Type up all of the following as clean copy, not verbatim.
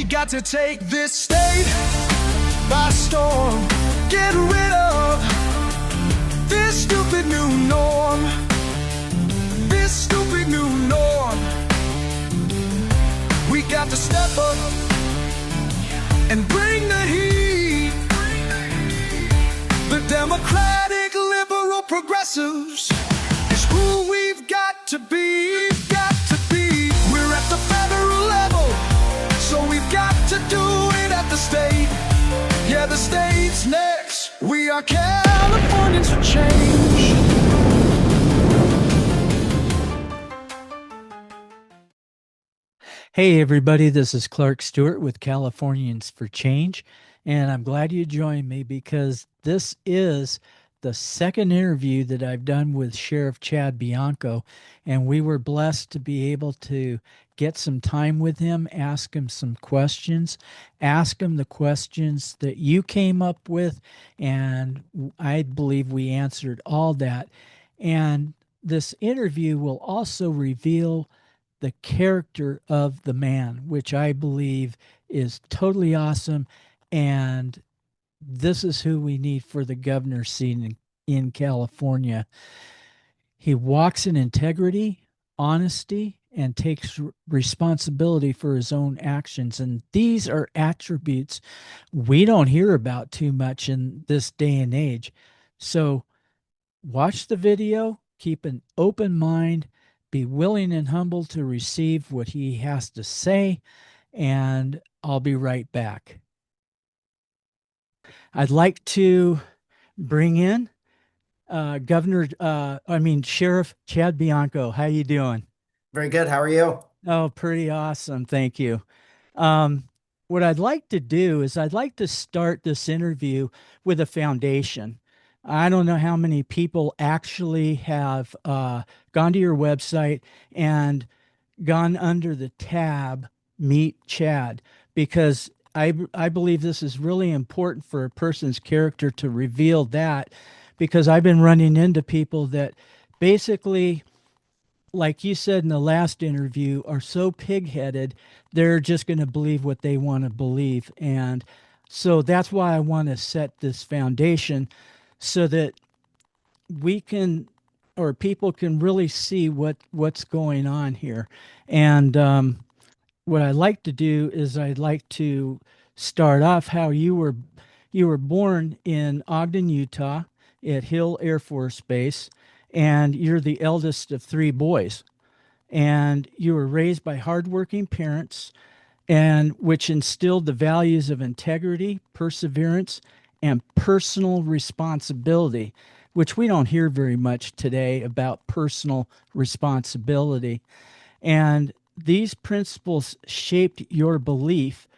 got to take this state by storm. Get rid of this stupid new norm. This stupid new norm. We got to step up and bring the heat. The Democratic liberal progressives is who we've got to be. Got to be. We're at the federal level, so we've got to do it at the state. Yeah, the state's next. We are Californians for change. Hey everybody, this is Clark Stewart with Californians for Change, and I'm glad you joined me because this is the second interview that I've done with Sheriff Chad Bianco, and we were blessed to be able to get some time with him, ask him some questions, ask him the questions that you came up with, and I believe we answered all that. And this interview will also reveal the character of the man, which I believe is totally awesome. And this is who we need for the governor's seat in California. He walks in integrity, honesty, and takes responsibility for his own actions. And these are attributes we don't hear about too much in this day and age. So watch the video, keep an open mind, be willing and humble to receive what he has to say, and I'll be right back. I'd like to bring in Sheriff Chad Bianco. How you doing? Very good. How are you? Oh, pretty awesome. Thank you. What I'd like to do is I'd like to start this interview with a foundation. I don't know how many people actually have gone to your website and gone under the tab Meet Chad, because I believe this is really important for a person's character to reveal that, because I've been running into people that basically, like you said in the last interview, are so pig-headed, they're just going to believe what they want to believe. And so that's why I want to set this foundation so that we can, or people can really see what's going on here. And what I like to do is I'd like to start off how you were born in Ogden, Utah, at Hill Air Force Base, and you're the eldest of three boys. And you were raised by hardworking parents, and which instilled the values of integrity, perseverance, and personal responsibility, which we don't hear very much today about personal responsibility. And these principles shaped your belief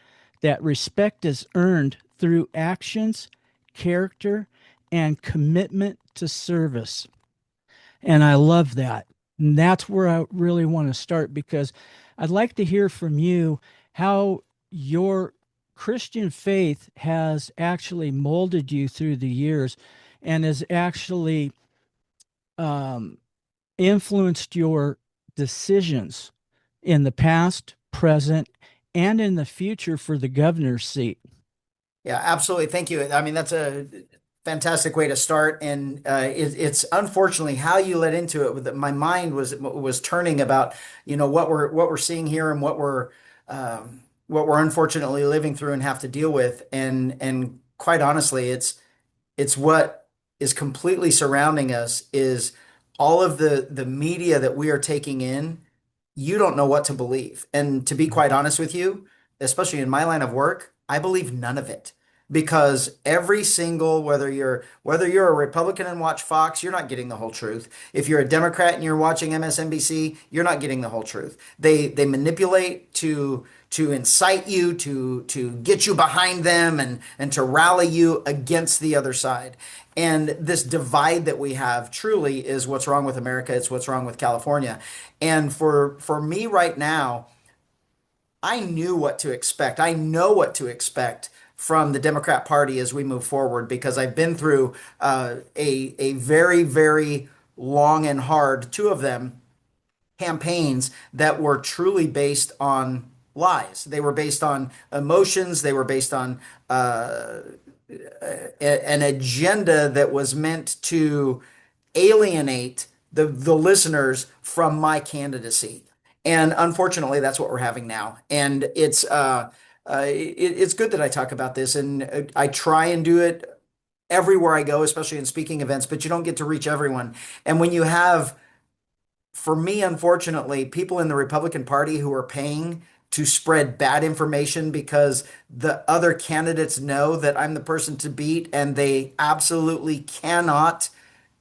that respect is earned through actions, character, and commitment to service. And I love that. And that's where I really want to start, because I'd like to hear from you how your Christian faith has actually molded you through the years and has actually influenced your decisions in the past, present, and in the future for the governor's seat. Yeah, absolutely. Thank you. I mean, that's a fantastic way to start. And it's unfortunately how you led into it. My mind was turning about, what we're seeing here and what we're unfortunately living through and have to deal with. And quite honestly, it's what is completely surrounding us is all of the media that we are taking in. You don't know what to believe. And to be quite honest with you, especially in my line of work, I believe none of it. Because every single, whether you're a Republican and watch Fox, you're not getting the whole truth. If you're a Democrat and you're watching MSNBC, you're not getting the whole truth. They manipulate to incite you, to get you behind them and to rally you against the other side. And this divide that we have truly is what's wrong with America. It's what's wrong with California. And for me right now, I knew what to expect. I know what to expect from the Democrat Party as we move forward, because I've been through a very, very long and hard, two of them, campaigns that were truly based on lies. They were based on emotions. They were based on an agenda that was meant to alienate the listeners from my candidacy. And unfortunately, that's what we're having now. And it's good that I talk about this, and I try and do it everywhere I go, especially in speaking events, but you don't get to reach everyone. And when you have, for me, unfortunately, people in the Republican Party who are paying to spread bad information because the other candidates know that I'm the person to beat and they absolutely cannot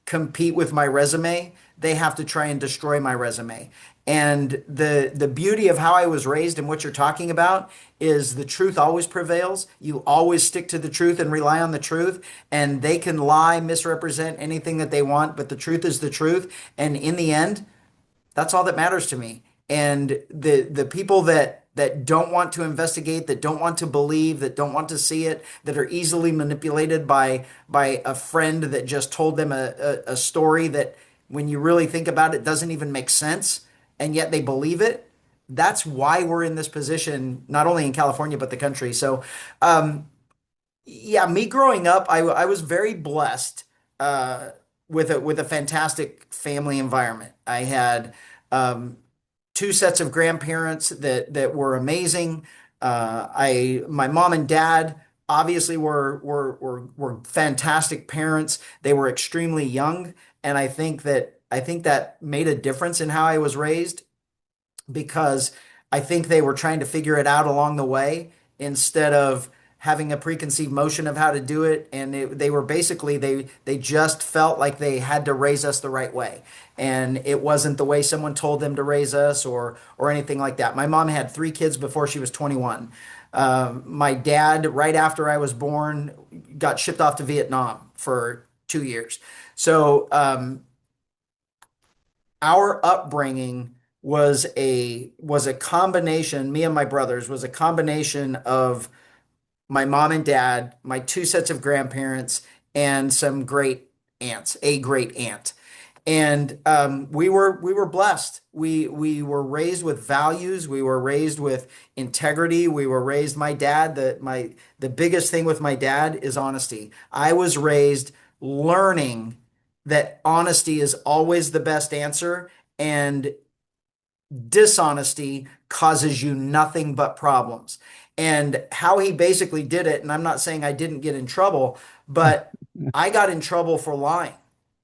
compete with my resume, they have to try and destroy my resume. And the beauty of how I was raised and what you're talking about is the truth always prevails. You always stick to the truth and rely on the truth. And they can lie, misrepresent anything that they want, but the truth is the truth. And in the end, that's all that matters to me. And the people that don't want to investigate, that don't want to believe, that don't want to see it, that are easily manipulated by a friend that just told them a story that when you really think about it doesn't even make sense, and yet they believe it. That's why we're in this position, not only in California but the country. So yeah, me growing up, I was very blessed with a fantastic family environment. I had two sets of grandparents that were amazing. My mom and dad obviously were fantastic parents. They were extremely young, and I think that made a difference in how I was raised because I think they were trying to figure it out along the way instead of having a preconceived notion of how to do it. And they were basically, they just felt like they had to raise us the right way. And it wasn't the way someone told them to raise us or anything like that. My mom had three kids before she was 21. My dad, right after I was born, got shipped off to Vietnam for 2 years. So our upbringing was a combination, me and my brothers, was a combination of my mom and dad, my two sets of grandparents, and some great aunts, a great aunt. And we were blessed. We were raised with values. We were raised with integrity. We were raised. My dad, the biggest thing with my dad is honesty. I was raised learning that honesty is always the best answer, and dishonesty causes you nothing but problems. And how he basically did it, and I'm not saying I didn't get in trouble, but I got in trouble for lying,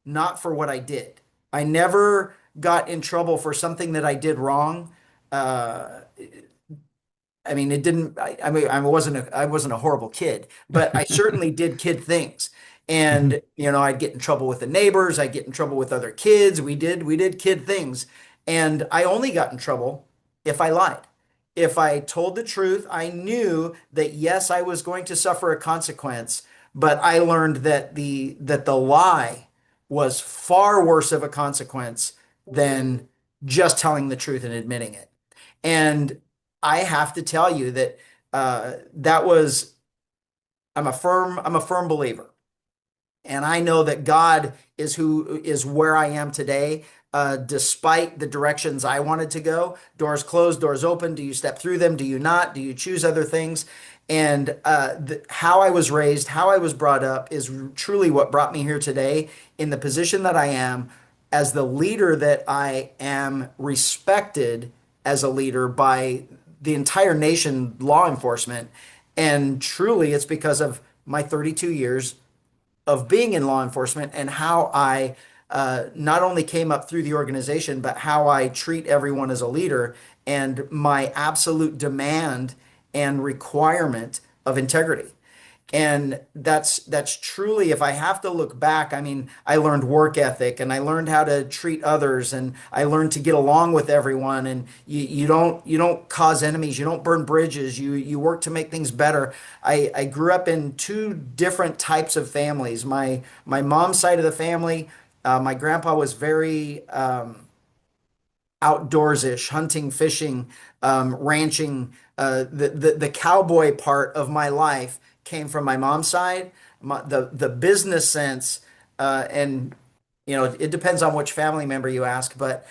not for what I did. I never got in trouble for something that I did wrong. Uh, I mean, it didn't. I mean, I wasn't a horrible kid, but I certainly did kid things. Mhm. And I'd get in trouble with the neighbors. I'd get in trouble with other kids. We did kid things, and I only got in trouble if I lied. If I told the truth, I knew that yes, I was going to suffer a consequence, but I learned that the lie was far worse of a consequence than just telling the truth and admitting it. And I have to tell you that that was I'm a firm believer, and I know that God is where I am today, despite the directions I wanted to go. Doors closed, doors open. Do you step through them? Do you not? Do you choose other things? And how I was raised, how I was brought up, is truly what brought me here today in the position that I am, as the leader that I am, respected as a leader by the entire nation, law enforcement. And truly, it's because of my 32 years of being in law enforcement and how I not only came up through the organization, but how I treat everyone as a leader, and my absolute demand and requirement of integrity. And that's truly, if I have to look back, I mean, I learned work ethic, and I learned how to treat others, and I learned to get along with everyone. And you don't cause enemies, you don't burn bridges, you work to make things better. I grew up in two different types of families. My mom's side of the family, my grandpa was very outdoorsish, hunting, fishing, ranching. The cowboy part of my life came from my mom's side. The business sense, and it depends on which family member you ask, but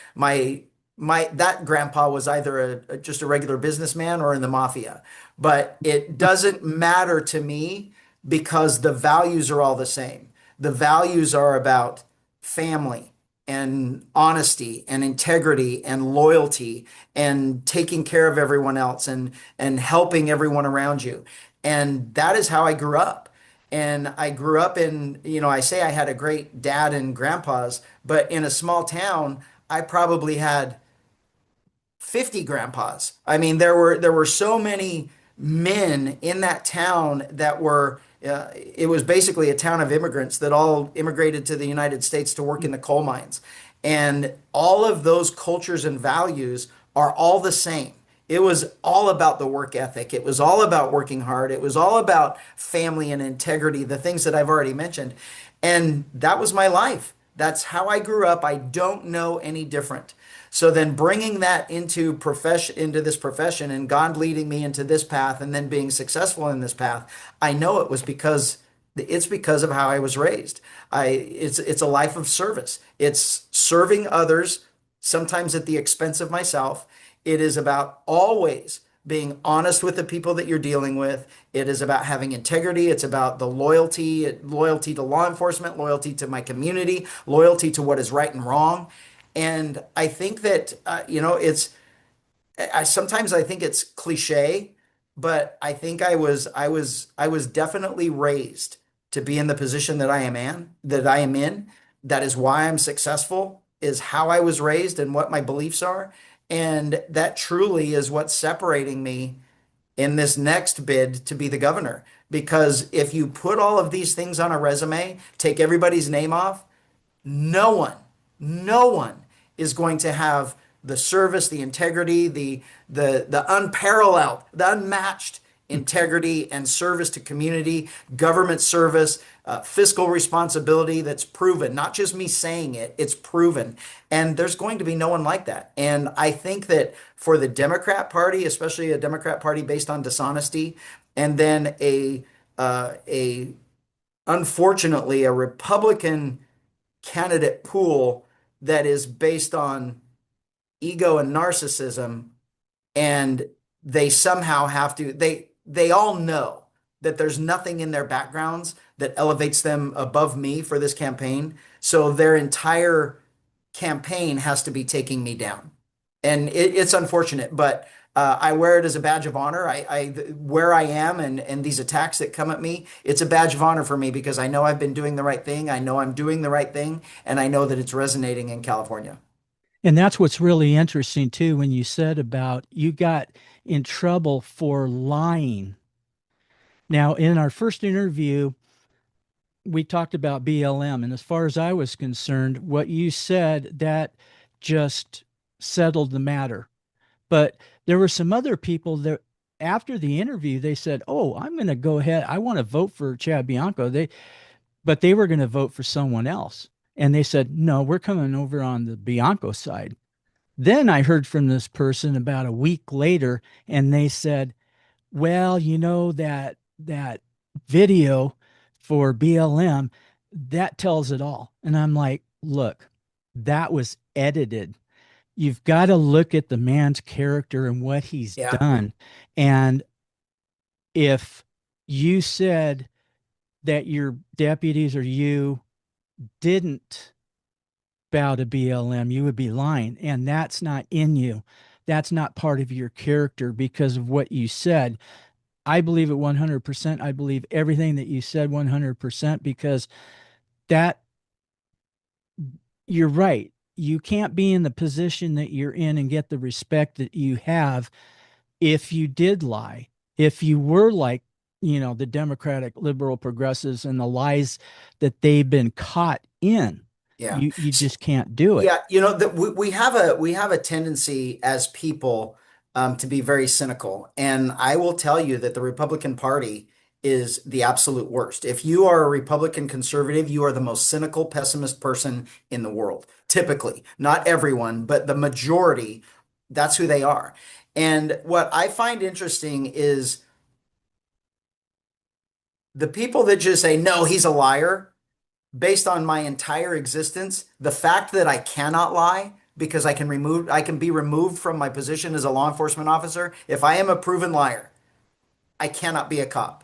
my that grandpa was either just a regular businessman or in the mafia. But it doesn't matter to me because the values are all the same. The values are about family and honesty and integrity and loyalty and taking care of everyone else and helping everyone around you. And that is how I grew up. And I grew up in, I say I had a great dad and grandpas, but in a small town, I probably had 50 grandpas. I mean, there were so many men in that town that were it was basically a town of immigrants that all immigrated to the United States to work in the coal mines. And all of those cultures and values are all the same. It was all about the work ethic. It was all about working hard. It was all about family and integrity, the things that I've already mentioned. And that was my life. That's how I grew up. I don't know any different. So then bringing that into this profession and God leading me into this path and then being successful in this path, I know it's because of how I was raised. It's a life of service. It's serving others, sometimes at the expense of myself. It is about always being honest with the people that you're dealing with. It is about having integrity. It's about the loyalty to law enforcement, loyalty to my community, loyalty to what is right and wrong. And I think that, sometimes I think it's cliche, but I think I was definitely raised to be in the position that I am in. That is why I'm successful, is how I was raised and what my beliefs are. And that truly is what's separating me in this next bid to be the governor. Because if you put all of these things on a resume, take everybody's name off, no one, no one is going to have the service, the integrity, the unparalleled, the unmatched integrity and service to community, government service, fiscal responsibility that's proven, not just me saying it, it's proven. And there's going to be no one like that. And I think that for the Democrat Party, especially a Democrat Party based on dishonesty, and then a unfortunately a Republican candidate pool that is based on ego and narcissism, and they somehow have to they all know that there's nothing in their backgrounds that elevates them above me for this campaign, so their entire campaign has to be taking me down. And it's unfortunate, but I wear it as a badge of honor. Where I am and these attacks that come at me, it's a badge of honor for me because I know I've been doing the right thing. I know I'm doing the right thing, and I know that it's resonating in California. And that's what's really interesting too, when you said about you got in trouble for lying. Now, in our first interview, we talked about BLM, and as far as I was concerned, what you said that just settled the matter. But there were some other people that after the interview they said, "Oh, I'm going to go ahead. I want to vote for Chad Bianco." But they were going to vote for someone else. And they said, "No, we're coming over on the Bianco side." Then I heard from this person about a week later, and they said, "Well, that video for BLM, that tells it all." And I'm like, "Look, that was edited. You've got to look at the man's character and what he's Yeah. done. And if you said that your deputies or you didn't bow to BLM, you would be lying. And that's not in you. That's not part of your character because of what you said. I believe it 100%. I believe everything that you said 100% because that you're right. You can't be in the position that you're in and get the respect that you have if you did lie. If you were like, the Democratic liberal progressives and the lies that they've been caught in, Yeah. you just can't do it. Yeah, that we have a tendency as people to be very cynical, and I will tell you that the Republican Party is the absolute worst. If you are a Republican conservative, you are the most cynical, pessimist person in the world. Typically, not everyone, but the majority, that's who they are. And what I find interesting is the people that just say, "No, he's a liar." Based on my entire existence, the fact that I cannot lie because I can be removed from my position as a law enforcement officer. If I am a proven liar, I cannot be a cop.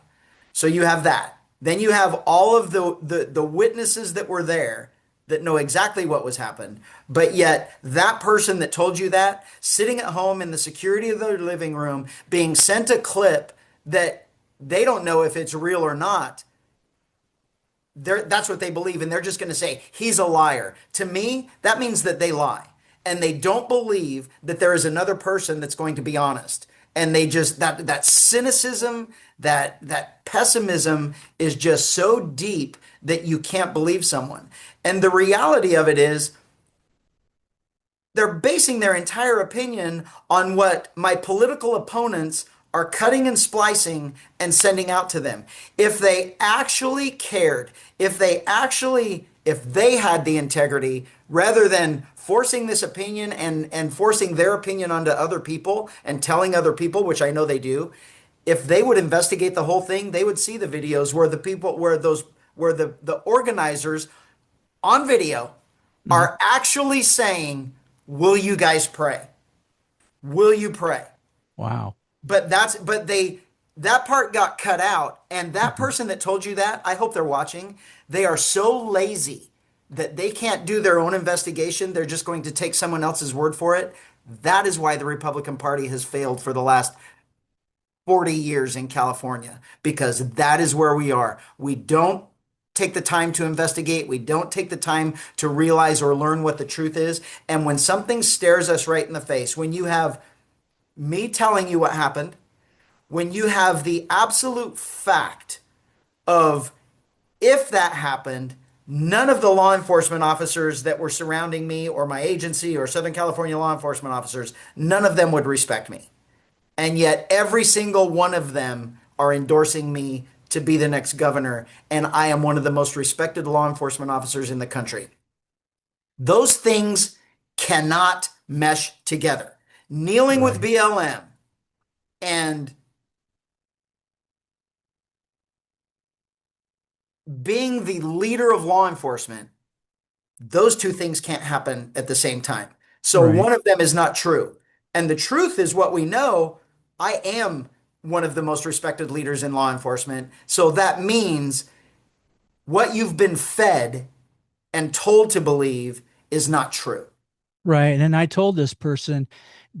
So you have that. Then you have all of the witnesses that were there that know exactly what was happened. But yet that person that told you that, sitting at home in the security of their living room, being sent a clip that they don't know if it's real or not, that's what they believe, and they're just going to say he's a liar. To me, that means that they lie, and they don't believe that there is another person that's going to be honest. And they just that cynicism, that pessimism is just so deep that you can't believe someone. And the reality of it is they're basing their entire opinion on what my political opponents are cutting and splicing and sending out to them. If they actually cared, if they had the integrity, rather than forcing this opinion and forcing their opinion onto other people and telling other people, which I know they do, if they would investigate the whole thing, they would see the videos where the organizers on video are actually saying, "Will you guys pray? Will you pray?" Wow. But that part got cut out. And that person that told you that, I hope they're watching. They are so lazy that they can't do their own investigation. They're just going to take someone else's word for it. That is why the Republican Party has failed for the last 40 years in California, because that is where we are. We don't take the time to investigate. We don't take the time to realize or learn what the truth is. And when something stares us right in the face, when you have me telling you what happened, when you have the absolute fact of, if that happened, none of the law enforcement officers that were surrounding me or my agency or Southern California law enforcement officers, none of them would respect me. And yet every single one of them are endorsing me to be the next governor. And I am one of the most respected law enforcement officers in the country. Those things cannot mesh together. Kneeling with BLM and being the leader of law enforcement, those two things can't happen at the same time. So one of them is not true. And the truth is what we know. I am one of the most respected leaders in law enforcement. So that means what you've been fed and told to believe is not true. Right. And I told this person,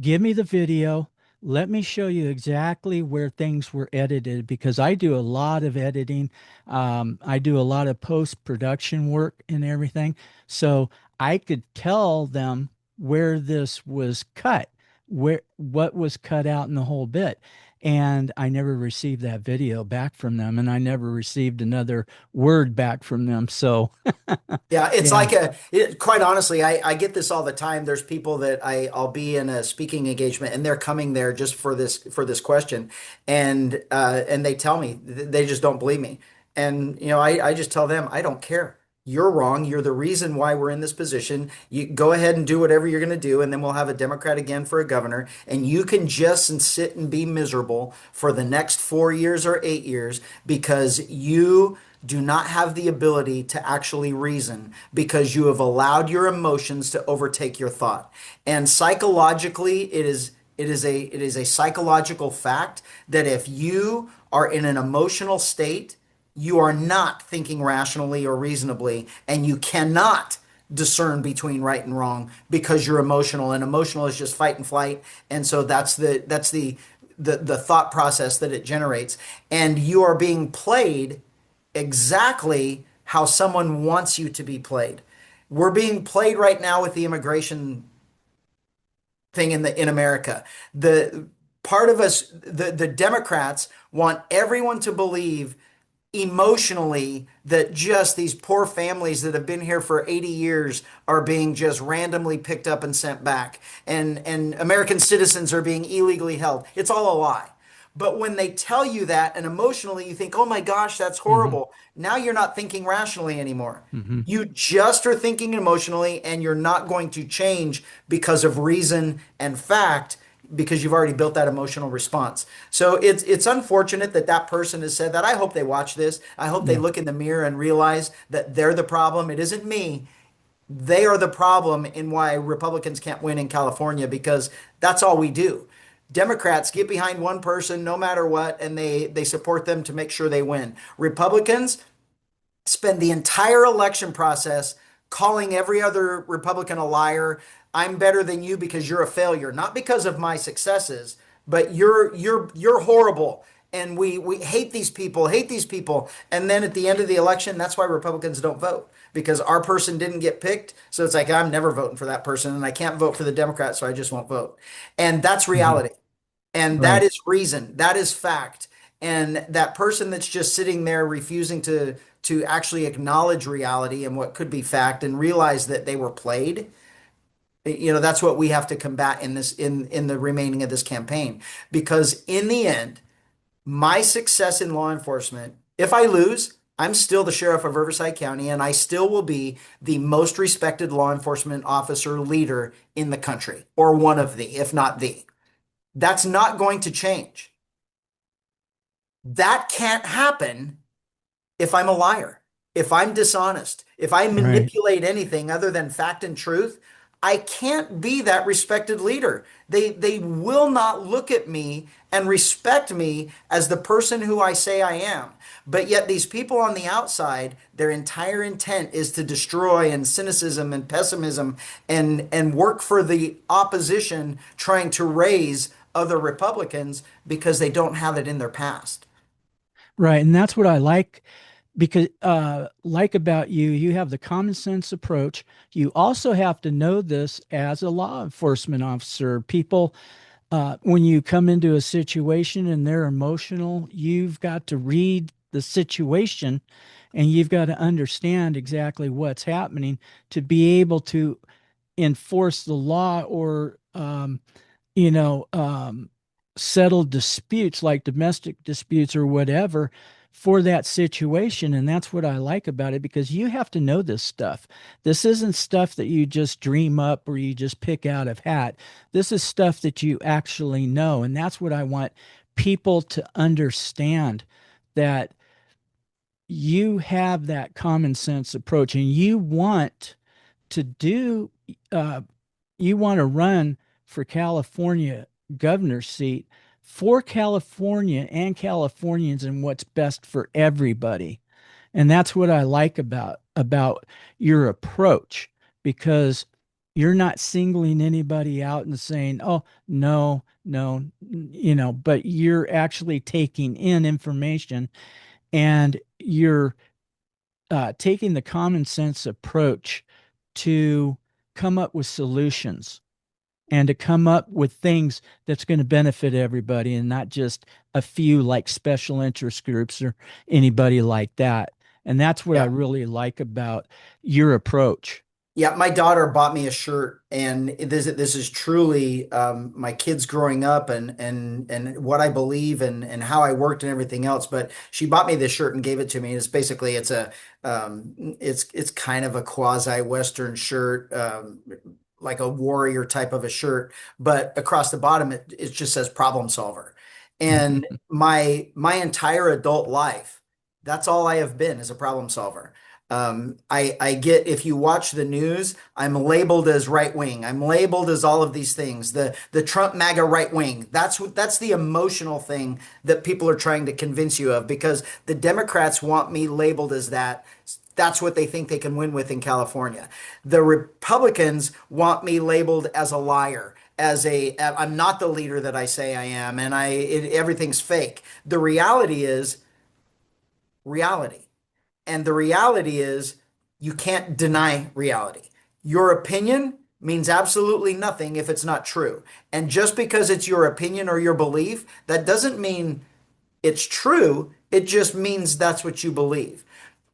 give me the video. Let me show you exactly where things were edited, because I do a lot of editing. I do a lot of post-production work and everything. So I could tell them where this was cut, what was cut out in the whole bit. And I never received that video back from them, and I never received another word back from them. So yeah, it's yeah. like quite honestly, I get this all the time. There's people that I'll be in a speaking engagement and they're coming there just for this question. And they tell me they just don't believe me. And, I just tell them, I don't care. You're wrong. You're the reason why we're in this position. You go ahead and do whatever you're going to do, and then we'll have a Democrat again for a governor, and you can just sit and be miserable for the next 4 years or 8 years, because you do not have the ability to actually reason, because you have allowed your emotions to overtake your thought. And psychologically, it is a psychological fact that if you are in an emotional state, you are not thinking rationally or reasonably, and you cannot discern between right and wrong because you're emotional, and emotional is just fight and flight. And so that's the thought process that it generates. And you are being played exactly how someone wants you to be played. We're being played right now with the immigration thing in America. The part of us, the Democrats want everyone to believe emotionally that just these poor families that have been here for 80 years are being just randomly picked up and sent back, and American citizens are being illegally held. It's all a lie. But when they tell you that, and emotionally you think, oh my gosh, that's horrible. Now you're not thinking rationally anymore. You just are thinking emotionally, and you're not going to change because of reason and fact, because you've already built that emotional response. So it's unfortunate that person has said that. I hope they watch this. I hope they look in the mirror and realize that they're the problem. It isn't me. They are the problem in why Republicans can't win in California because that's all we do. Democrats get behind one person no matter what, and they support them to make sure they win. Republicans spend the entire election process calling every other Republican a liar. I'm better than you because you're a failure, not because of my successes, but you're horrible. And we hate these people. And then at the end of the election, that's why Republicans don't vote because our person didn't get picked. So it's like, I'm never voting for that person and I can't vote for the Democrat, so I just won't vote. And that's Mhm. reality. And that Right. is reason. That is fact. And that person that's just sitting there refusing to actually acknowledge reality and what could be fact and realize that they were played, that's what we have to combat in this in the remaining of this campaign. Because in the end, my success in law enforcement, if I lose, I'm still the sheriff of Riverside County and I still will be the most respected law enforcement officer leader in the country, or one of the, if not the. That's not going to change. That can't happen if I'm a liar, if I'm dishonest, if I Right. manipulate anything other than fact and truth. I can't be that respected leader. They will not look at me and respect me as the person who I say I am. But yet these people on the outside, their entire intent is to destroy, and cynicism and pessimism, and work for the opposition, trying to raise other Republicans because they don't have it in their past. Right. And that's what I like because like about you, you have the common sense approach. You also have to know this as a law enforcement officer. People, when you come into a situation and they're emotional, you've got to read the situation and you've got to understand exactly what's happening to be able to enforce the law or you know, settle disputes like domestic disputes or whatever for that situation. And that's what I like about it because you have to know this stuff. This isn't stuff that you just dream up or you just pick out of hat. This is stuff that you actually know. And that's what I want people to understand, that you have that common sense approach and you want to do uh, you want to run for California governor seat for California and Californians and what's best for everybody. And that's what I like about your approach because you're not singling anybody out and saying, "Oh, no, no," but you're actually taking in information and you're taking the common sense approach to come up with solutions and to come up with things that's going to benefit everybody and not just a few like special interest groups or anybody like that. And that's what I Yeah. really like about your approach. Yeah, my daughter bought me a shirt, and this is truly my kids growing up and what I believe and how I worked and everything else. But she bought me this shirt and gave it to me. And it's basically it's kind of a quasi Western shirt, like a warrior type of a shirt, but across the bottom it just says problem solver. And my entire adult life, that's all I have been, is a problem solver. I get, if you watch the news, I'm labeled as right wing. I'm labeled as all of these things. The Trump MAGA right wing. That's the emotional thing that people are trying to convince you of because the Democrats want me labeled as that. That's what they think they can win with in California. The Republicans want me labeled as a liar, as I'm not the leader that I say I am, and everything's fake. The reality is reality. And the reality is, you can't deny reality. Your opinion means absolutely nothing if it's not true. And just because it's your opinion or your belief, that doesn't mean it's true. It just means that's what you believe.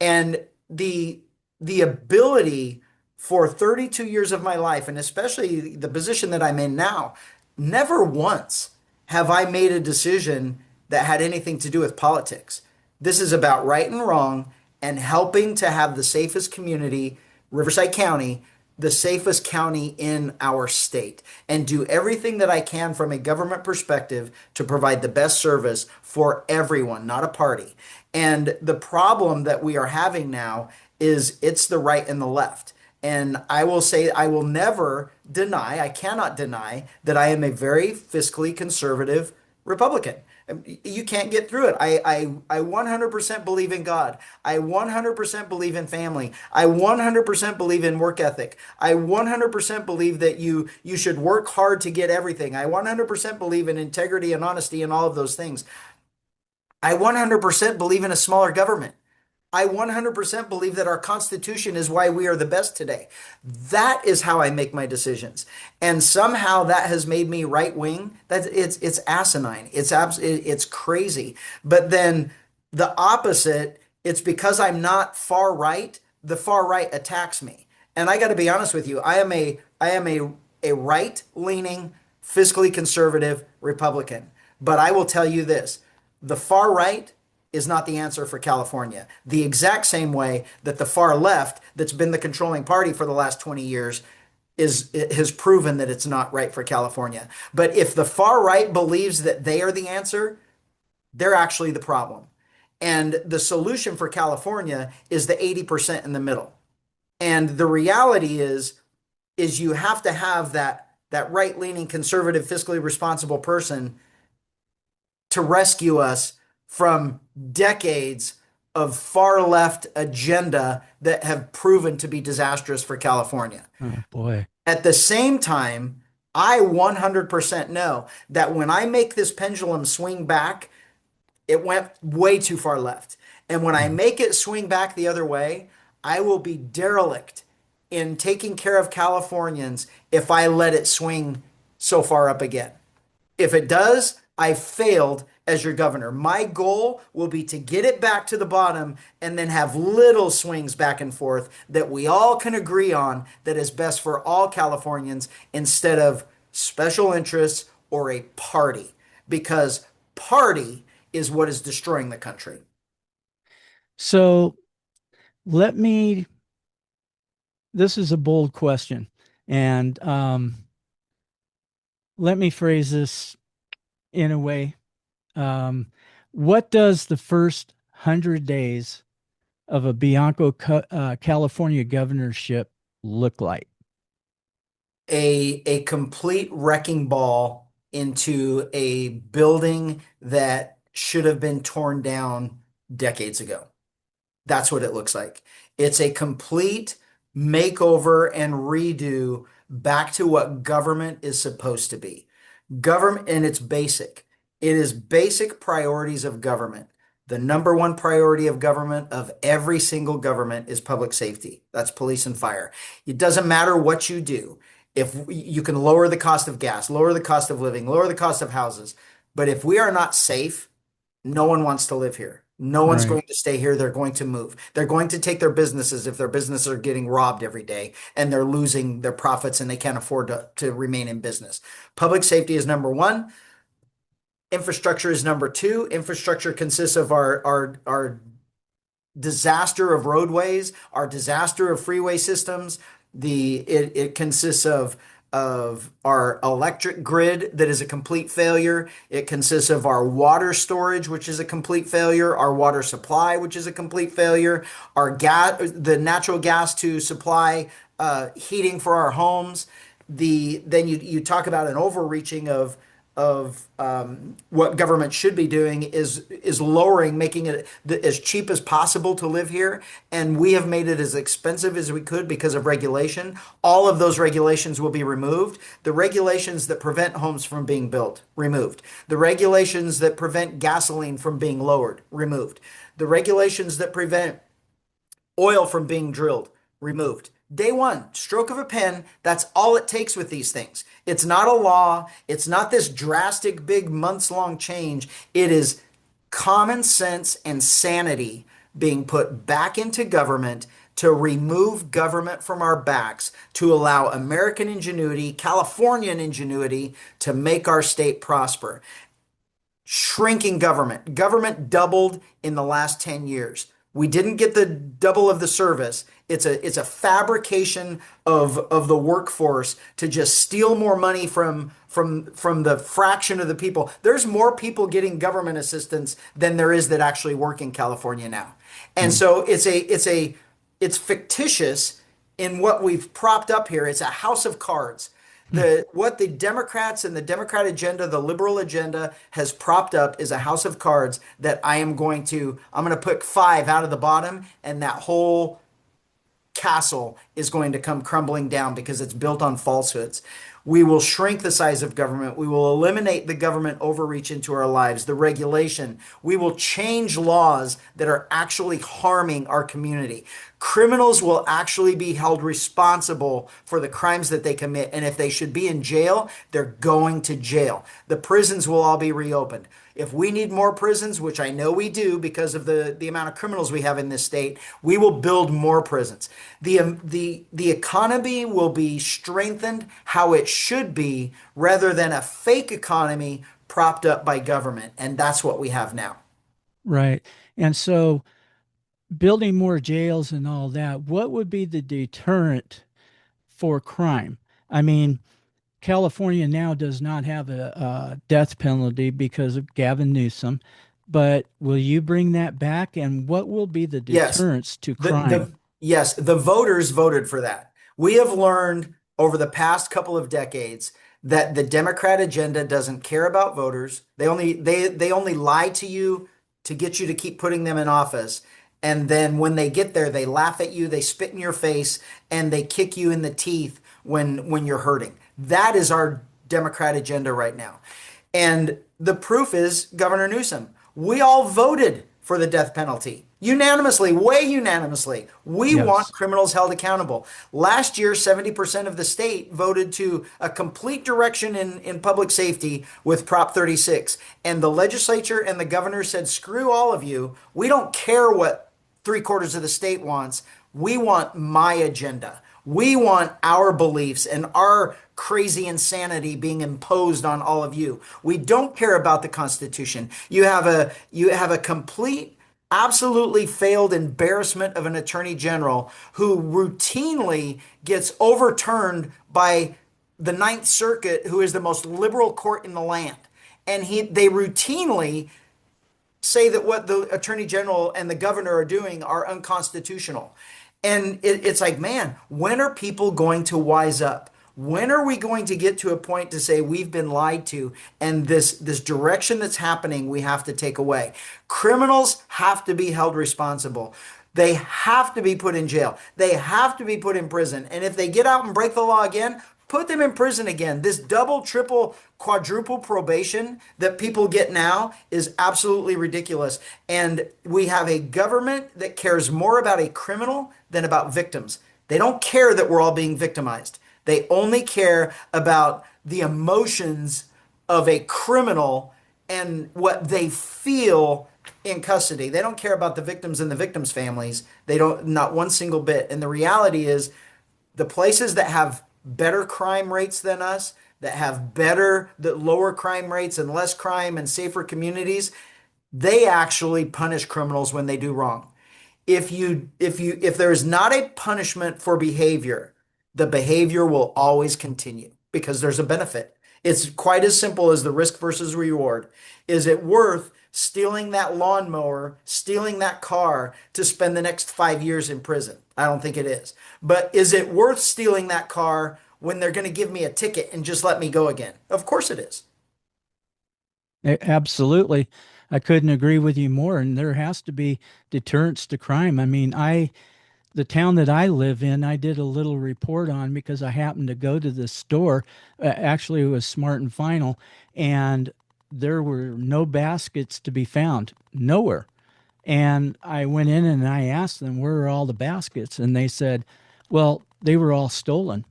And the ability for 32 years of my life, and especially the position that I'm in now, never once have I made a decision that had anything to do with politics. This is about right and wrong and helping to have the safest community, Riverside County, the safest county in our state, and do everything that I can from a government perspective to provide the best service for everyone, not a party. And the problem that we are having now is it's the right and the left. And I will say, I will never deny, I cannot deny that I am a very fiscally conservative Republican. You can't get through it. I 100% believe in God. I 100% believe in family. I 100% believe in work ethic. I 100% believe that you should work hard to get everything. I 100% believe in integrity and honesty and all of those things. I 100% believe in a smaller government. I 100% believe that our Constitution is why we are the best today. That is how I make my decisions. And somehow that has made me right wing. It's asinine. It's crazy. But then the opposite, it's because I'm not far right, the far right attacks me. And I got to be honest with you, I am a right-leaning, fiscally conservative Republican. But I will tell you this, the far right is not the answer for California. The exact same way that the far left, that's been the controlling party for the last 20 years, has proven that it's not right for California. But if the far right believes that they are the answer, they're actually the problem. And the solution for California is the 80% in the middle. And the reality is you have to have that right-leaning, conservative, fiscally responsible person to rescue us from decades of far left agenda that have proven to be disastrous for California. Oh boy. At the same time, I 100% know that when I make this pendulum swing back, it went way too far left. And when I make it swing back the other way, I will be derelict in taking care of Californians if I let it swing so far up again. If it does, I failed as your governor. My goal will be to get it back to the bottom and then have little swings back and forth that we all can agree on that is best for all Californians instead of special interests or a party, because party is what is destroying the country. So let me, this is a bold question, and let me phrase this in a way. What does the first 100 days of a Bianco California governorship look like? A complete wrecking ball into a building that should have been torn down decades ago. That's what it looks like. It's a complete makeover and redo back to what government is supposed to be. Government, and it's basic. It is basic priorities of government. The number one priority of government, of every single government, is public safety. That's police and fire. It doesn't matter what you do. If you can lower the cost of gas, lower the cost of living, lower the cost of houses, but if we are not safe, no one wants to live here. No one's Right. going to stay here. They're going to move. They're going to take their businesses if their businesses are getting robbed every day and they're losing their profits and they can't afford to remain in business. Public safety is number one. Infrastructure is number two. Infrastructure consists of our disaster of roadways, our disaster of freeway systems. It consists of our electric grid that is a complete failure. It consists of our water storage, which is a complete failure, our water supply, which is a complete failure, our gas, the natural gas to supply heating for our homes. Then you talk about an overreaching of what government should be doing is lowering, making it as cheap as possible to live here. And we have made it as expensive as we could because of regulation. All of those regulations will be removed. The regulations that prevent homes from being built, removed. The regulations that prevent gasoline from being lowered, removed. The regulations that prevent oil from being drilled, removed. Day one, stroke of a pen, that's all it takes with these things. It's not a law. It's not this drastic, big, months-long change. It is common sense and sanity being put back into government to remove government from our backs, to allow American ingenuity, Californian ingenuity to make our state prosper. Shrinking government. Government doubled in the last 10 years. We didn't get the double of the service. It's a fabrication of the workforce to just steal more money from the fraction of the people. There's more people getting government assistance than there is that actually work in California now. And so it's fictitious in what we've propped up here. It's a house of cards. What the Democrats and the Democrat agenda, the liberal agenda has propped up is a house of cards that I'm going to put five out of the bottom, and that whole castle is going to come crumbling down because it's built on falsehoods. We will shrink the size of government. We will eliminate the government overreach into our lives, the regulation. We will change laws that are actually harming our community. Criminals will actually be held responsible for the crimes that they commit. And if they should be in jail, they're going to jail. The prisons will all be reopened. If we need more prisons, which I know we do because of the amount of criminals we have in this state, we will build more prisons. The economy will be strengthened how it should be rather than a fake economy propped up by government. And that's what we have now. Right. And so building more jails and all that, what would be the deterrent for crime? I mean, California now does not have a death penalty because of Gavin Newsom, but will you bring that back? And what will be the Yes. deterrence to crime? The voters voted for that. We have learned over the past couple of decades that the Democrat agenda doesn't care about voters. They only lie to you to get you to keep putting them in office. And then when they get there, they laugh at you, they spit in your face, and they kick you in the teeth when you're hurting. That is our Democrat agenda right now. And the proof is Governor Newsom. We all voted for the death penalty unanimously, way unanimously. We want Yes. criminals held accountable. Last year, 70% of the state voted to a complete direction in public safety with Prop 36. And the legislature and the governor said, screw all of you. We don't care what three-quarters of the state wants. We want my agenda. We want our beliefs and our crazy insanity being imposed on all of you. We don't care about the Constitution. You have a complete, absolutely failed embarrassment of an attorney general who routinely gets overturned by the Ninth Circuit, who is the most liberal court in the land. And they routinely say that what the attorney general and the governor are doing are unconstitutional. And it's like, man, when are people going to wise up? When are we going to get to a point to say we've been lied to and this direction that's happening we have to take away? Criminals have to be held responsible. They have to be put in jail. They have to be put in prison. And if they get out and break the law again, put them in prison again. This double, triple, quadruple probation that people get now is absolutely ridiculous. And we have a government that cares more about a criminal than about victims. They don't care that we're all being victimized. They only care about the emotions of a criminal and what they feel in custody. They don't care about the victims and the victims' families. They don't, not one single bit. And the reality is, the places that have better crime rates than us, that lower crime rates and less crime and safer communities, they actually punish criminals when they do wrong. If there is not a punishment for behavior, the behavior will always continue because there's a benefit. It's quite as simple as the risk versus reward. Is it worth stealing that lawnmower, stealing that car to spend the next 5 years in prison? I don't think it is. But is it worth stealing that car when they're going to give me a ticket and just let me go again? Of course it is. Absolutely. I couldn't agree with you more. And there has to be deterrence to crime. I mean, the town that I live in, I did a little report on because I happened to go to the store. Actually, it was Smart and Final, and there were no baskets to be found, nowhere. And I went in and I asked them, where are all the baskets? And they said, well, they were all stolen.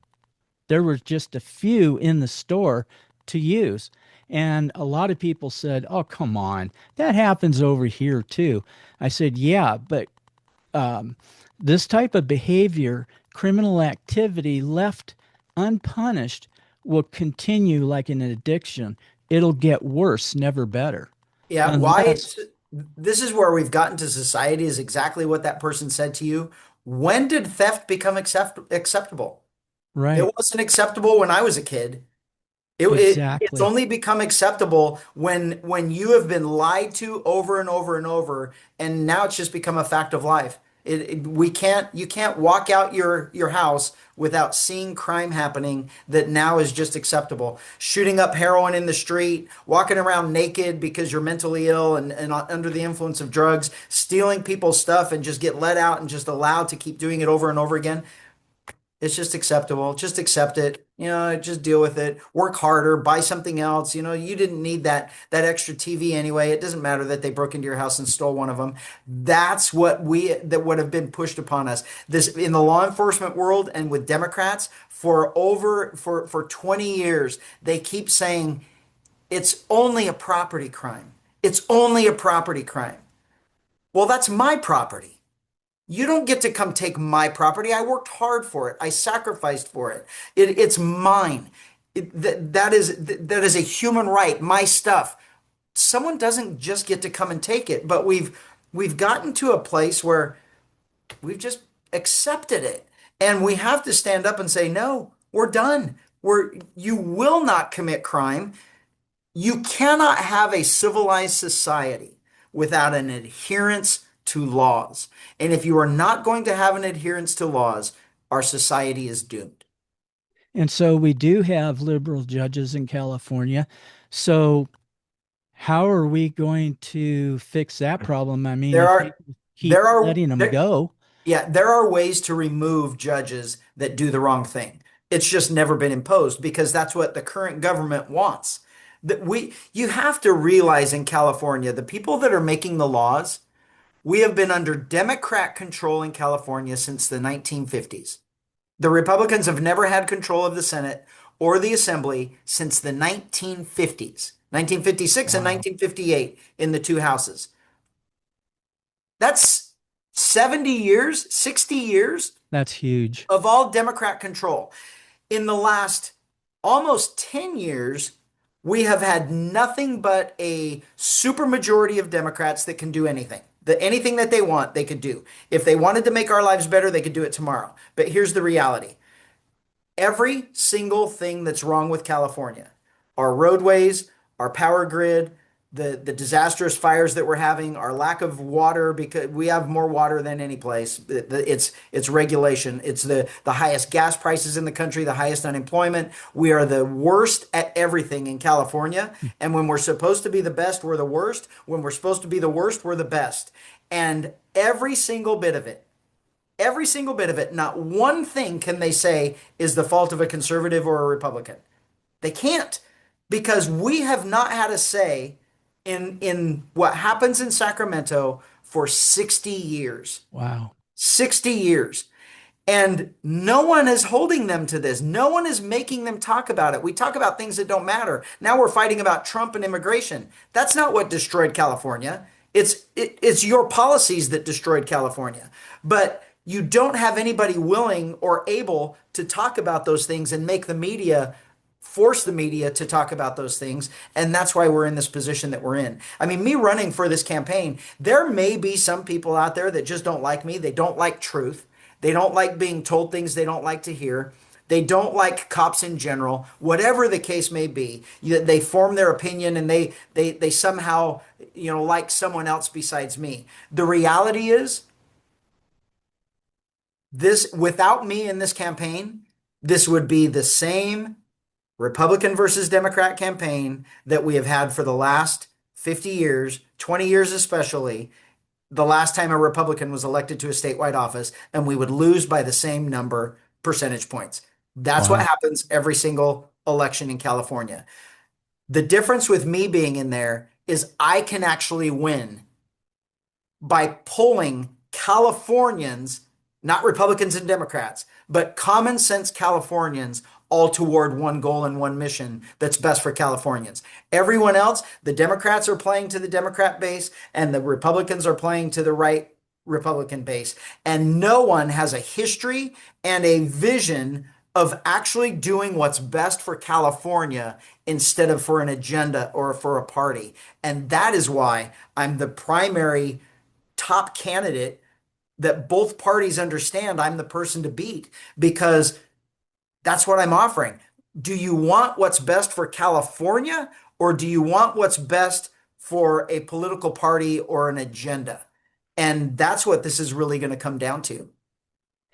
There were just a few in the store to use. And a lot of people said, oh, come on, that happens over here too. I said, yeah, but this type of behavior, criminal activity left unpunished, will continue like an addiction. It'll get worse, never better. Yeah, Unless, this is where we've gotten to society is exactly what that person said to you. When did theft become acceptable? It right, wasn't acceptable when I was a kid. It's exactly. only become acceptable when you have been lied to over and over and over, and now it's just become a fact of life. You can't walk out your house without seeing crime happening that now is just acceptable. Shooting up heroin in the street, walking around naked because you're mentally ill and under the influence of drugs, stealing people's stuff and just get let out and just allowed to keep doing it over and over again. It's just acceptable. Just accept it. Just deal with it. Work harder, buy something else. You didn't need that extra TV anyway. It doesn't matter that they broke into your house and stole one of them. That's that would have been pushed upon us. This in the law enforcement world and with Democrats for 20 years, they keep saying it's only a property crime. It's only a property crime. Well, that's my property. You don't get to come take my property. I worked hard for it. I sacrificed for it. It's mine. That is a human right, my stuff. Someone doesn't just get to come and take it, but we've gotten to a place where we've just accepted it. And we have to stand up and say, no, we're done. You will not commit crime. You cannot have a civilized society without an adherence to laws. And if you are not going to have an adherence to laws, our society is doomed. And so we do have liberal judges in California. So how are we going to fix that problem? I mean, There if are we keep there are letting them there, go. yeah, there are ways to remove judges that do the wrong thing. It's just never been imposed because that's what the current government wants. You have to realize in California, the people that are making the laws, we have been under Democrat control in California since the 1950s. The Republicans have never had control of the Senate or the Assembly since the 1950s, 1956 and Wow. 1958 in the two houses. That's 70 years, 60 years That's huge. of all Democrat control. In the last almost 10 years, we have had nothing but a supermajority of Democrats that can do anything. Anything that they want, they could do. If they wanted to make our lives better, they could do it tomorrow. But here's the reality. Every single thing that's wrong with California, our roadways, our power grid, the disastrous fires that we're having, our lack of water, because we have more water than any place. It's regulation. It's the highest gas prices in the country, the highest unemployment. We are the worst at everything in California. And when we're supposed to be the best, we're the worst. When we're supposed to be the worst, we're the best. And every single bit of it, not one thing can they say is the fault of a conservative or a Republican. They can't, because we have not had a say in what happens in Sacramento for 60 years. Wow. 60 years. And no one is holding them to this. No one is making them talk about it. We talk about things that don't matter. Now we're fighting about Trump and immigration. That's not what destroyed California. It's your policies that destroyed California. But you don't have anybody willing or able to talk about those things and force the media to talk about those things. And that's why we're in this position that we're in. I mean, me running for this campaign, there may be some people out there that just don't like me. They don't like truth. They don't like being told things they don't like to hear. They don't like cops in general, whatever the case may be. They form their opinion and they somehow, like someone else besides me. The reality is, without me in this campaign, this would be the same Republican versus Democrat campaign that we have had for the last 50 years, 20 years especially, the last time a Republican was elected to a statewide office, and we would lose by the same percentage points. That's what Wow. happens every single election in California. The difference with me being in there is I can actually win by pulling Californians, not Republicans and Democrats, but common sense Californians all toward one goal and one mission that's best for Californians. Everyone else, the Democrats are playing to the Democrat base and the Republicans are playing to the right Republican base. And no one has a history and a vision of actually doing what's best for California instead of for an agenda or for a party. And that is why I'm the primary top candidate that both parties understand I'm the person to beat, because that's what I'm offering. Do you want what's best for California, or do you want what's best for a political party or an agenda? And that's what this is really going to come down to.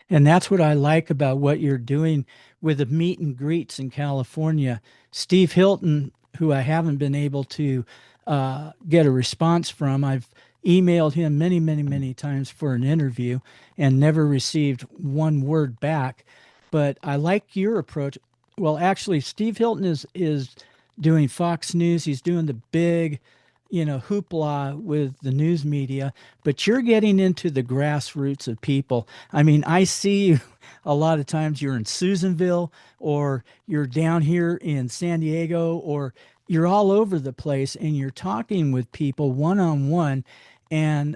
And that's what I like about what you're doing with the meet and greets in California. Steve Hilton, who I haven't been able to get a response from, I've emailed him many, many, many times for an interview and never received one word back. But I like your approach. Well, actually, Steve Hilton is doing Fox News. He's doing the big, hoopla with the news media, but you're getting into the grassroots of people. I mean, I see you a lot of times you're in Susanville or you're down here in San Diego or you're all over the place and you're talking with people one on one. And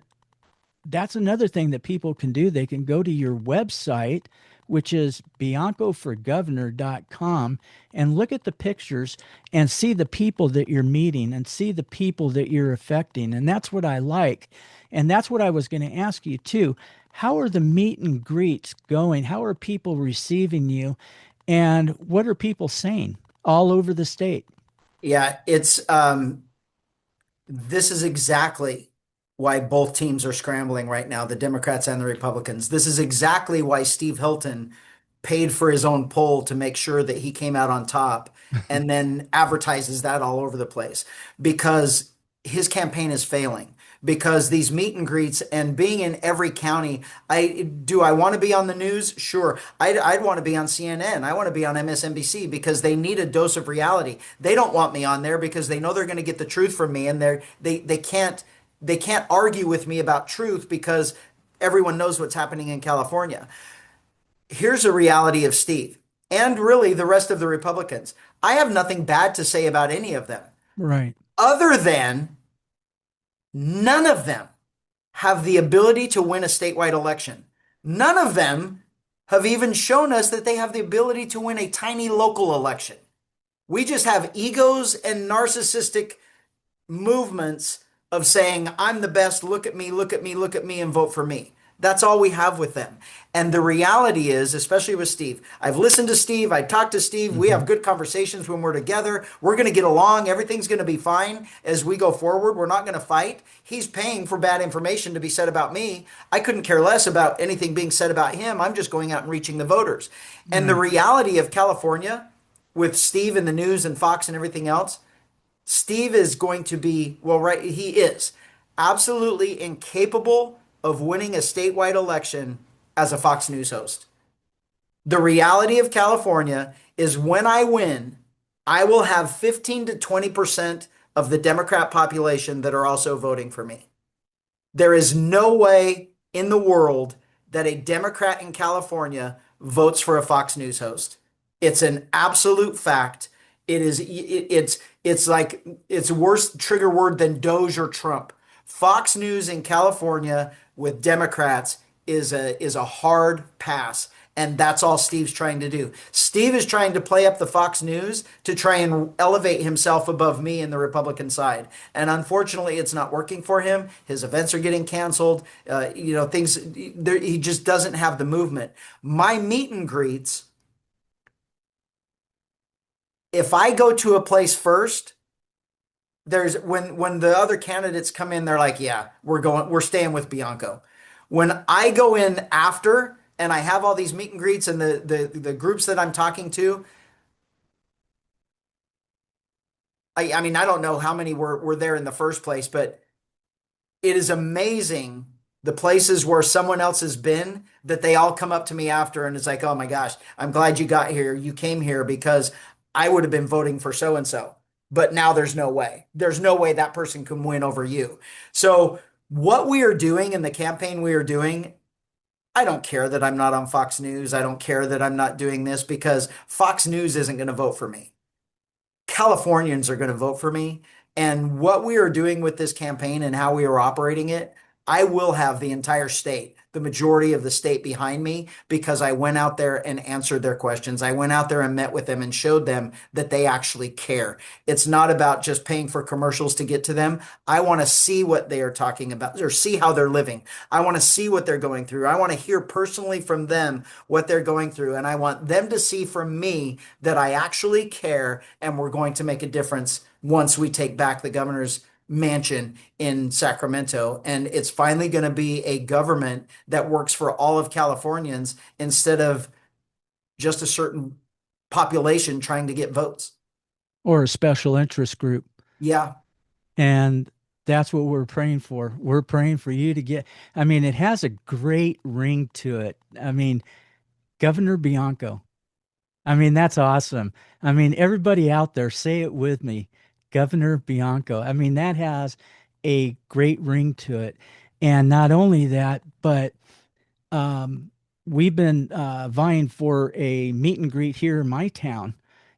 that's another thing that people can do. They can go to your website, which is biancoforgovernor.com, and look at the pictures and see the people that you're meeting and see the people that you're affecting. And that's what I like. And that's what I was going to ask you too. How are the meet and greets going? How are people receiving you? And what are people saying all over the state? Yeah, this is exactly why both teams are scrambling right now, the Democrats and the Republicans. This is exactly why Steve Hilton paid for his own poll to make sure that he came out on top and then advertises that all over the place because his campaign is failing. Because these meet and greets and being in every county, I want to be on the news? Sure. I'd want to be on CNN. I want to be on MSNBC because they need a dose of reality. They don't want me on there because they know they're going to get the truth from me, and they can't argue with me about truth because everyone knows what's happening in California. Here's a reality of Steve and really the rest of the Republicans. I have nothing bad to say about any of them, Right. other than none of them have the ability to win a statewide election. None of them have even shown us that they have the ability to win a tiny local election. We just have egos and narcissistic movements of saying, I'm the best, look at me, look at me, look at me, and vote for me. That's all we have with them. And the reality is, especially with Steve, I've listened to Steve, I talked to Steve, we have good conversations when we're together. We're going to get along. Everything's going to be fine as we go forward. We're not going to fight. He's paying for bad information to be said about me. I couldn't care less about anything being said about him. I'm just going out and reaching the voters. And the reality of California with Steve and the news and Fox and everything else, Steve is going to be, well, right, he is absolutely incapable of winning a statewide election as a Fox News host. The reality of California is when I win, I will have 15 to 20% of the Democrat population that are also voting for me. There is no way in the world that a Democrat in California votes for a Fox News host. It's an absolute fact. It's like it's a worse trigger word than Doge or Trump. Fox News in California with Democrats is a hard pass. And that's all Steve's trying to do. Steve is trying to play up the Fox News to try and elevate himself above me in the Republican side. And unfortunately, it's not working for him. His events are getting canceled. He just doesn't have the movement. My meet and greets, if I go to a place first, there's when the other candidates come in, they're like, yeah, we're staying with Bianco. When I go in after and I have all these meet and greets and the groups that I'm talking to, I mean, I don't know how many were there in the first place, but it is amazing the places where someone else has been that they all come up to me after and it's like, oh my gosh, I'm glad you got here. You came here because I would have been voting for so and so. But now there's no way. There's no way that person can win over you. So what we are doing in the campaign we are doing, I don't care that I'm not on Fox News. I don't care that I'm not doing this because Fox News isn't going to vote for me. Californians are going to vote for me. And what we are doing with this campaign and how we are operating it, I will have the entire state, the majority of the state behind me because I went out there and answered their questions. I went out there and met with them and showed them that they actually care. It's not about just paying for commercials to get to them. I want to see what they are talking about or see how they're living. I want to see what they're going through. I want to hear personally from them what they're going through. And I want them to see from me that I actually care and we're going to make a difference once we take back the governor's mansion in Sacramento, and it's finally going to be a government that works for all of Californians instead of just a certain population trying to get votes. Or a special interest group. Yeah. And that's what we're praying for. We're praying for you to get, I mean, it has a great ring to it. I mean, Governor Bianco. I mean, that's awesome. I mean, everybody out there, say it with me, Governor Bianco. I mean, that has a great ring to it. And not only that, but um, we've been vying for a meet and greet here in my town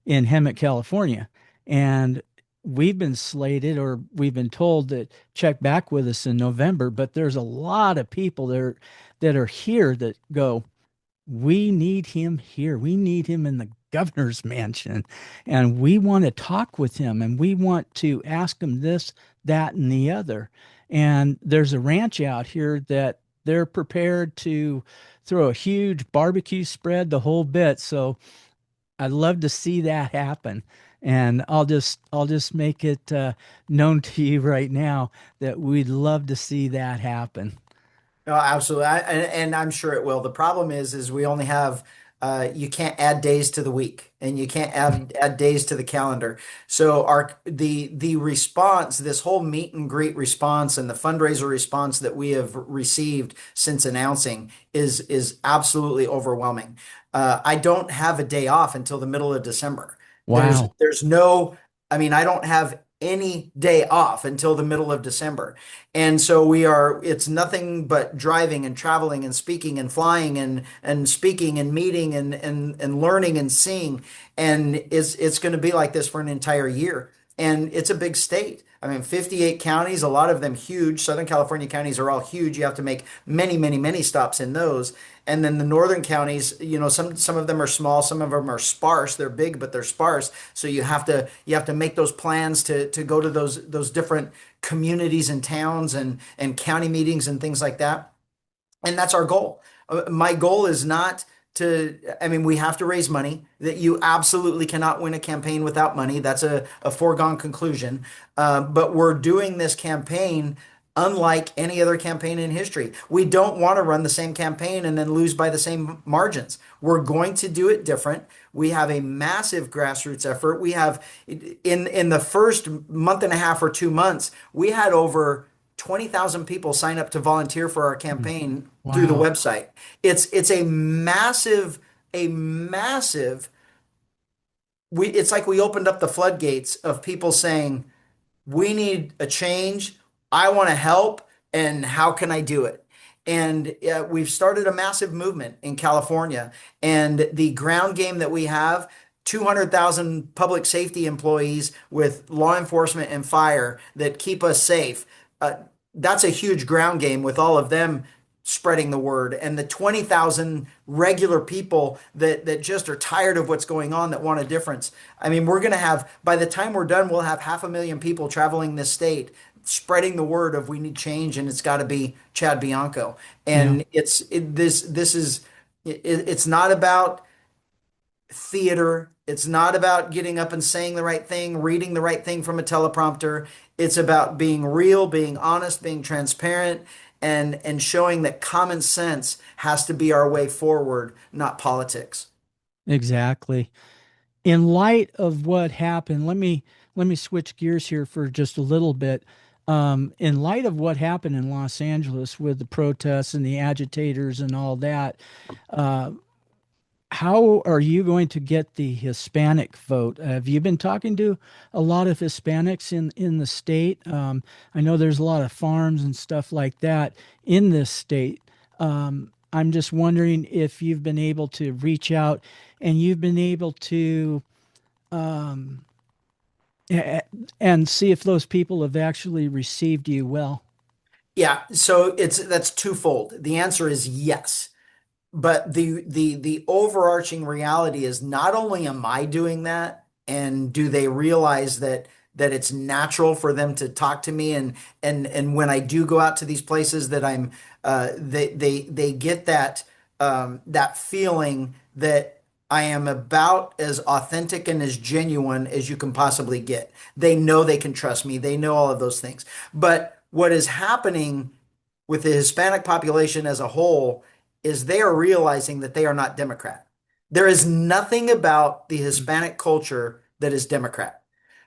in Hemet, California. And we've been slated, or we've been told that check back with us in November, but there's a lot of people that are here that go, we need him here. We need him in the governor's mansion. And we want to talk with him and we want to ask him this, that, and the other. And there's a ranch out here that they're prepared to throw a huge barbecue spread, the whole bit. So I'd love to see that happen. And I'll just make it known to you right now that we'd love to see that happen. Oh, absolutely. And I'm sure it will. The problem is we only have, you can't add days to the week and you can't add days to the calendar. So the response, this whole meet and greet response and the fundraiser response that we have received since announcing is absolutely overwhelming. I don't have a day off until the middle of December. Wow. There's no, I mean, I don't have any day off until the middle of December. And so it's nothing but driving and traveling and speaking and flying and speaking and meeting and learning and seeing. And it's going to be like this for an entire year. And it's a big state. I mean, 58 counties, a lot of them huge. Southern California counties are all huge. You have to make many, many, many stops in those. And then the northern counties, some of them are small, some of them are sparse. They're big, but they're sparse. So you have to make those plans to go to those different communities and towns and county meetings and things like that. And that's our goal. My goal is not I mean, we have to raise money. That you absolutely cannot win a campaign without money. That's a foregone conclusion. But we're doing this campaign unlike any other campaign in history. We don't want to run the same campaign and then lose by the same margins. We're going to do it different. We have a massive grassroots effort. We have in the first month and a half or 2 months, we had over 20,000 people sign up to volunteer for our campaign through the Wow. website. It's a massive it's like we opened up the floodgates of people saying, we need a change. I want to help. And how can I do it? And we've started a massive movement in California. And the ground game that we have, 200,000 public safety employees with law enforcement and fire that keep us safe. That's a huge ground game with all of them spreading the word and the 20,000 regular people that just are tired of what's going on that want a difference. I mean, we're going to have, by the time we're done, we'll have 500,000 people traveling this state spreading the word of we need change and it's got to be Chad Bianco. Yeah. And it's not about theater. It's not about getting up and saying the right thing, reading the right thing from a teleprompter. It's about being real, being honest, being transparent, and showing that common sense has to be our way forward, not politics. Exactly. In light of what happened, let me switch gears here for just a little bit. In light of what happened in Los Angeles with the protests and the agitators and all that, uh, how are you going to get the Hispanic vote? Have you been talking to a lot of Hispanics in the state? I know there's a lot of farms and stuff like that in this state. I'm just wondering if you've been able to reach out and you've been able to um, a- and see if those people have actually received you well. Yeah, so that's twofold. The answer is yes. But the overarching reality is not only am I doing that, and do they realize that it's natural for them to talk to me and when I do go out to these places that they get that that feeling that I am about as authentic and as genuine as you can possibly get. They know they can trust me. They know all of those things. But what is happening with the Hispanic population as a whole is they are realizing that they are not Democrat. There is nothing about the Hispanic culture that is Democrat.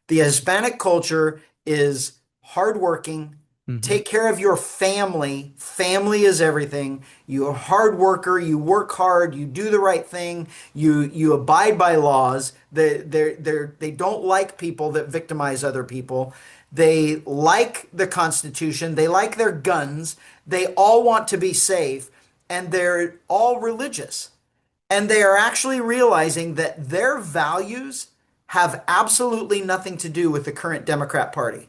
The Hispanic culture is hardworking. Mm-hmm. Take care of your family. Family is everything. You're a hard worker. You work hard. You do the right thing. You abide by laws. They don't like people that victimize other people. They like the Constitution. They like their guns. They all want to be safe, and they're all religious. And they are actually realizing that their values have absolutely nothing to do with the current Democrat Party.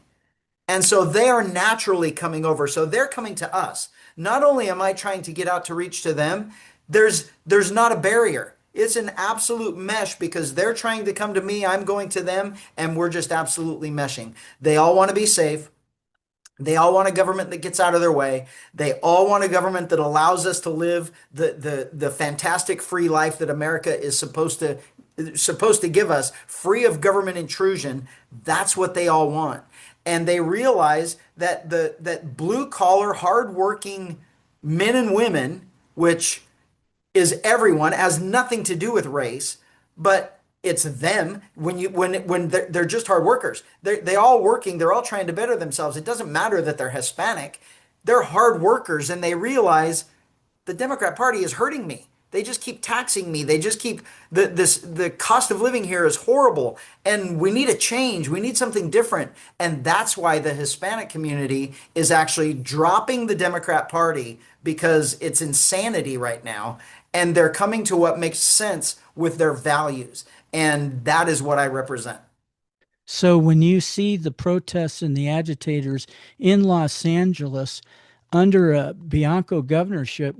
And so they are naturally coming over. So they're coming to us. Not only am I trying to get out to reach to them, there's not a barrier. It's an absolute mesh because they're trying to come to me, I'm going to them, and we're just absolutely meshing. They all want to be safe. They all want a government that gets out of their way. They all want a government that allows us to live the fantastic free life that America is supposed to give us, free of government intrusion. That's what they all want. And they realize that that blue collar, hardworking men and women, which is everyone, has nothing to do with race, but it's them. When they're just hard workers, they all working, they're all trying to better themselves. It doesn't matter that they're Hispanic, they're hard workers, and they realize the Democrat Party is hurting me. They just keep taxing me. They just keep the cost of living here is horrible, and we need a change. We need something different, and that's why the Hispanic community is actually dropping the Democrat Party because it's insanity right now, and they're coming to what makes sense with their values, and that is what I represent. So when you see the protests and the agitators in Los Angeles under a Bianco governorship,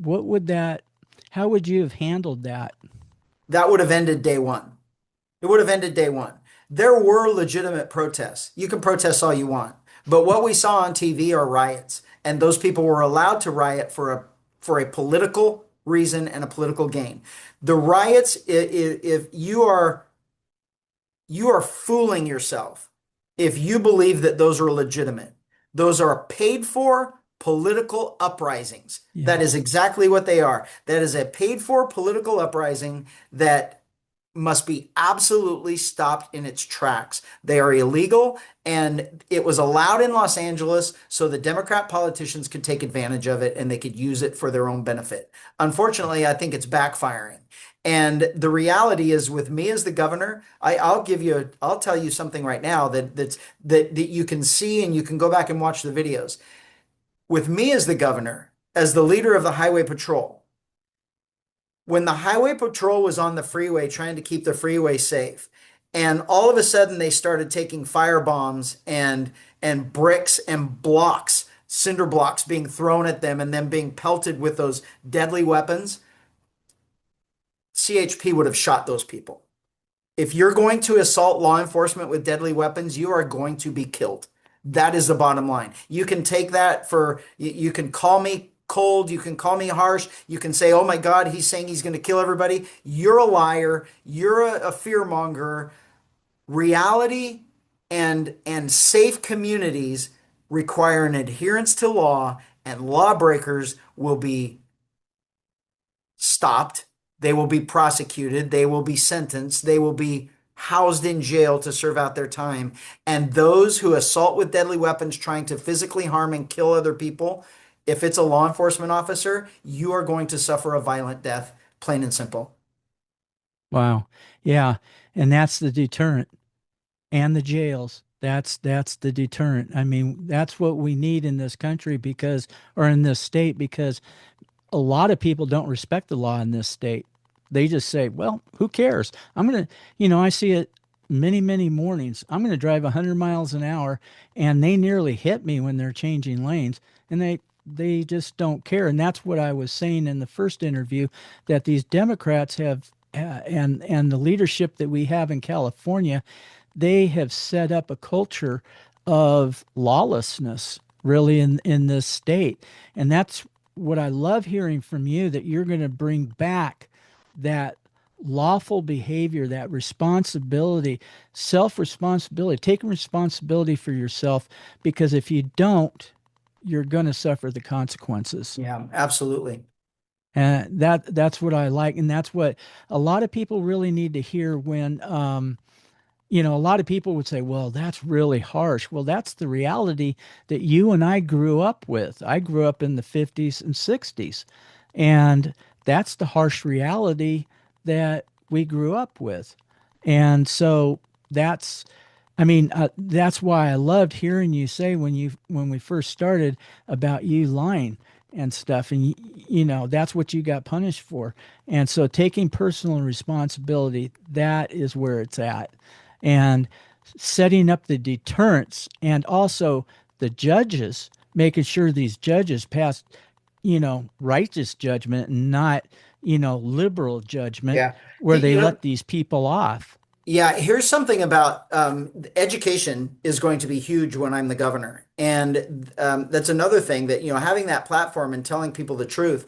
how would you have handled that? That would have ended day one. It would have ended day one. There were legitimate protests. You can protest all you want. But what we saw on TV are riots. And those people were allowed to riot for a political reason and a political gain. The riots, if you are fooling yourself if you believe that those are legitimate. Those are paid for political uprisings. Yeah. That is exactly what they are. That is a paid for political uprising that must be absolutely stopped in its tracks. They are illegal, and it was allowed in Los Angeles so the Democrat politicians could take advantage of it and they could use it for their own benefit. Unfortunately, I think it's backfiring. And the reality is, with me as the governor, I'll tell you something right now that you can see, and you can go back and watch the videos. With me as the governor, as the leader of the highway patrol, when the highway patrol was on the freeway trying to keep the freeway safe, and all of a sudden they started taking fire bombs and bricks and blocks, cinder blocks being thrown at them and then being pelted with those deadly weapons, CHP would have shot those people. If you're going to assault law enforcement with deadly weapons, you are going to be killed. That is the bottom line. You can take that you can call me cold, you can call me harsh, you can say, oh my God, he's saying he's going to kill everybody. You're a liar. You're a fearmonger. Reality and safe communities require an adherence to law, and lawbreakers will be stopped. They will be prosecuted. They will be sentenced. They will be housed in jail to serve out their time. And those who assault with deadly weapons, trying to physically harm and kill other people, if it's a law enforcement officer, you are going to suffer a violent death, plain and simple. Wow. Yeah. And that's the deterrent, and the jails. That's the deterrent. I mean, that's what we need in this country or in this state, because a lot of people don't respect the law in this state. They just say, well, who cares? I see it many, many mornings. I'm going to drive 100 miles an hour, and they nearly hit me when they're changing lanes, and they just don't care. And that's what I was saying in the first interview, that these Democrats have, and the leadership that we have in California, they have set up a culture of lawlessness really in this state. And that's what I love hearing from you, that you're going to bring back that lawful behavior, that responsibility, self-responsibility, taking responsibility for yourself, because if you don't, you're going to suffer the consequences. Yeah, absolutely. And that's what I like, and that's what a lot of people really need to hear when a lot of people would say, well, that's really harsh. Well, that's the reality that you and I grew up with. I grew up in the 50s and 60s, and that's the harsh reality that we grew up with. And so that's why I loved hearing you say when we first started about you lying and stuff, and that's what you got punished for. And so taking personal responsibility, that is where it's at, and setting up the deterrence, and also the judges, making sure these judges pass righteous judgment and not liberal judgment Yeah. where they let these people off. Yeah, here's something about education is going to be huge when I'm the governor. And that's another thing that, having that platform and telling people the truth.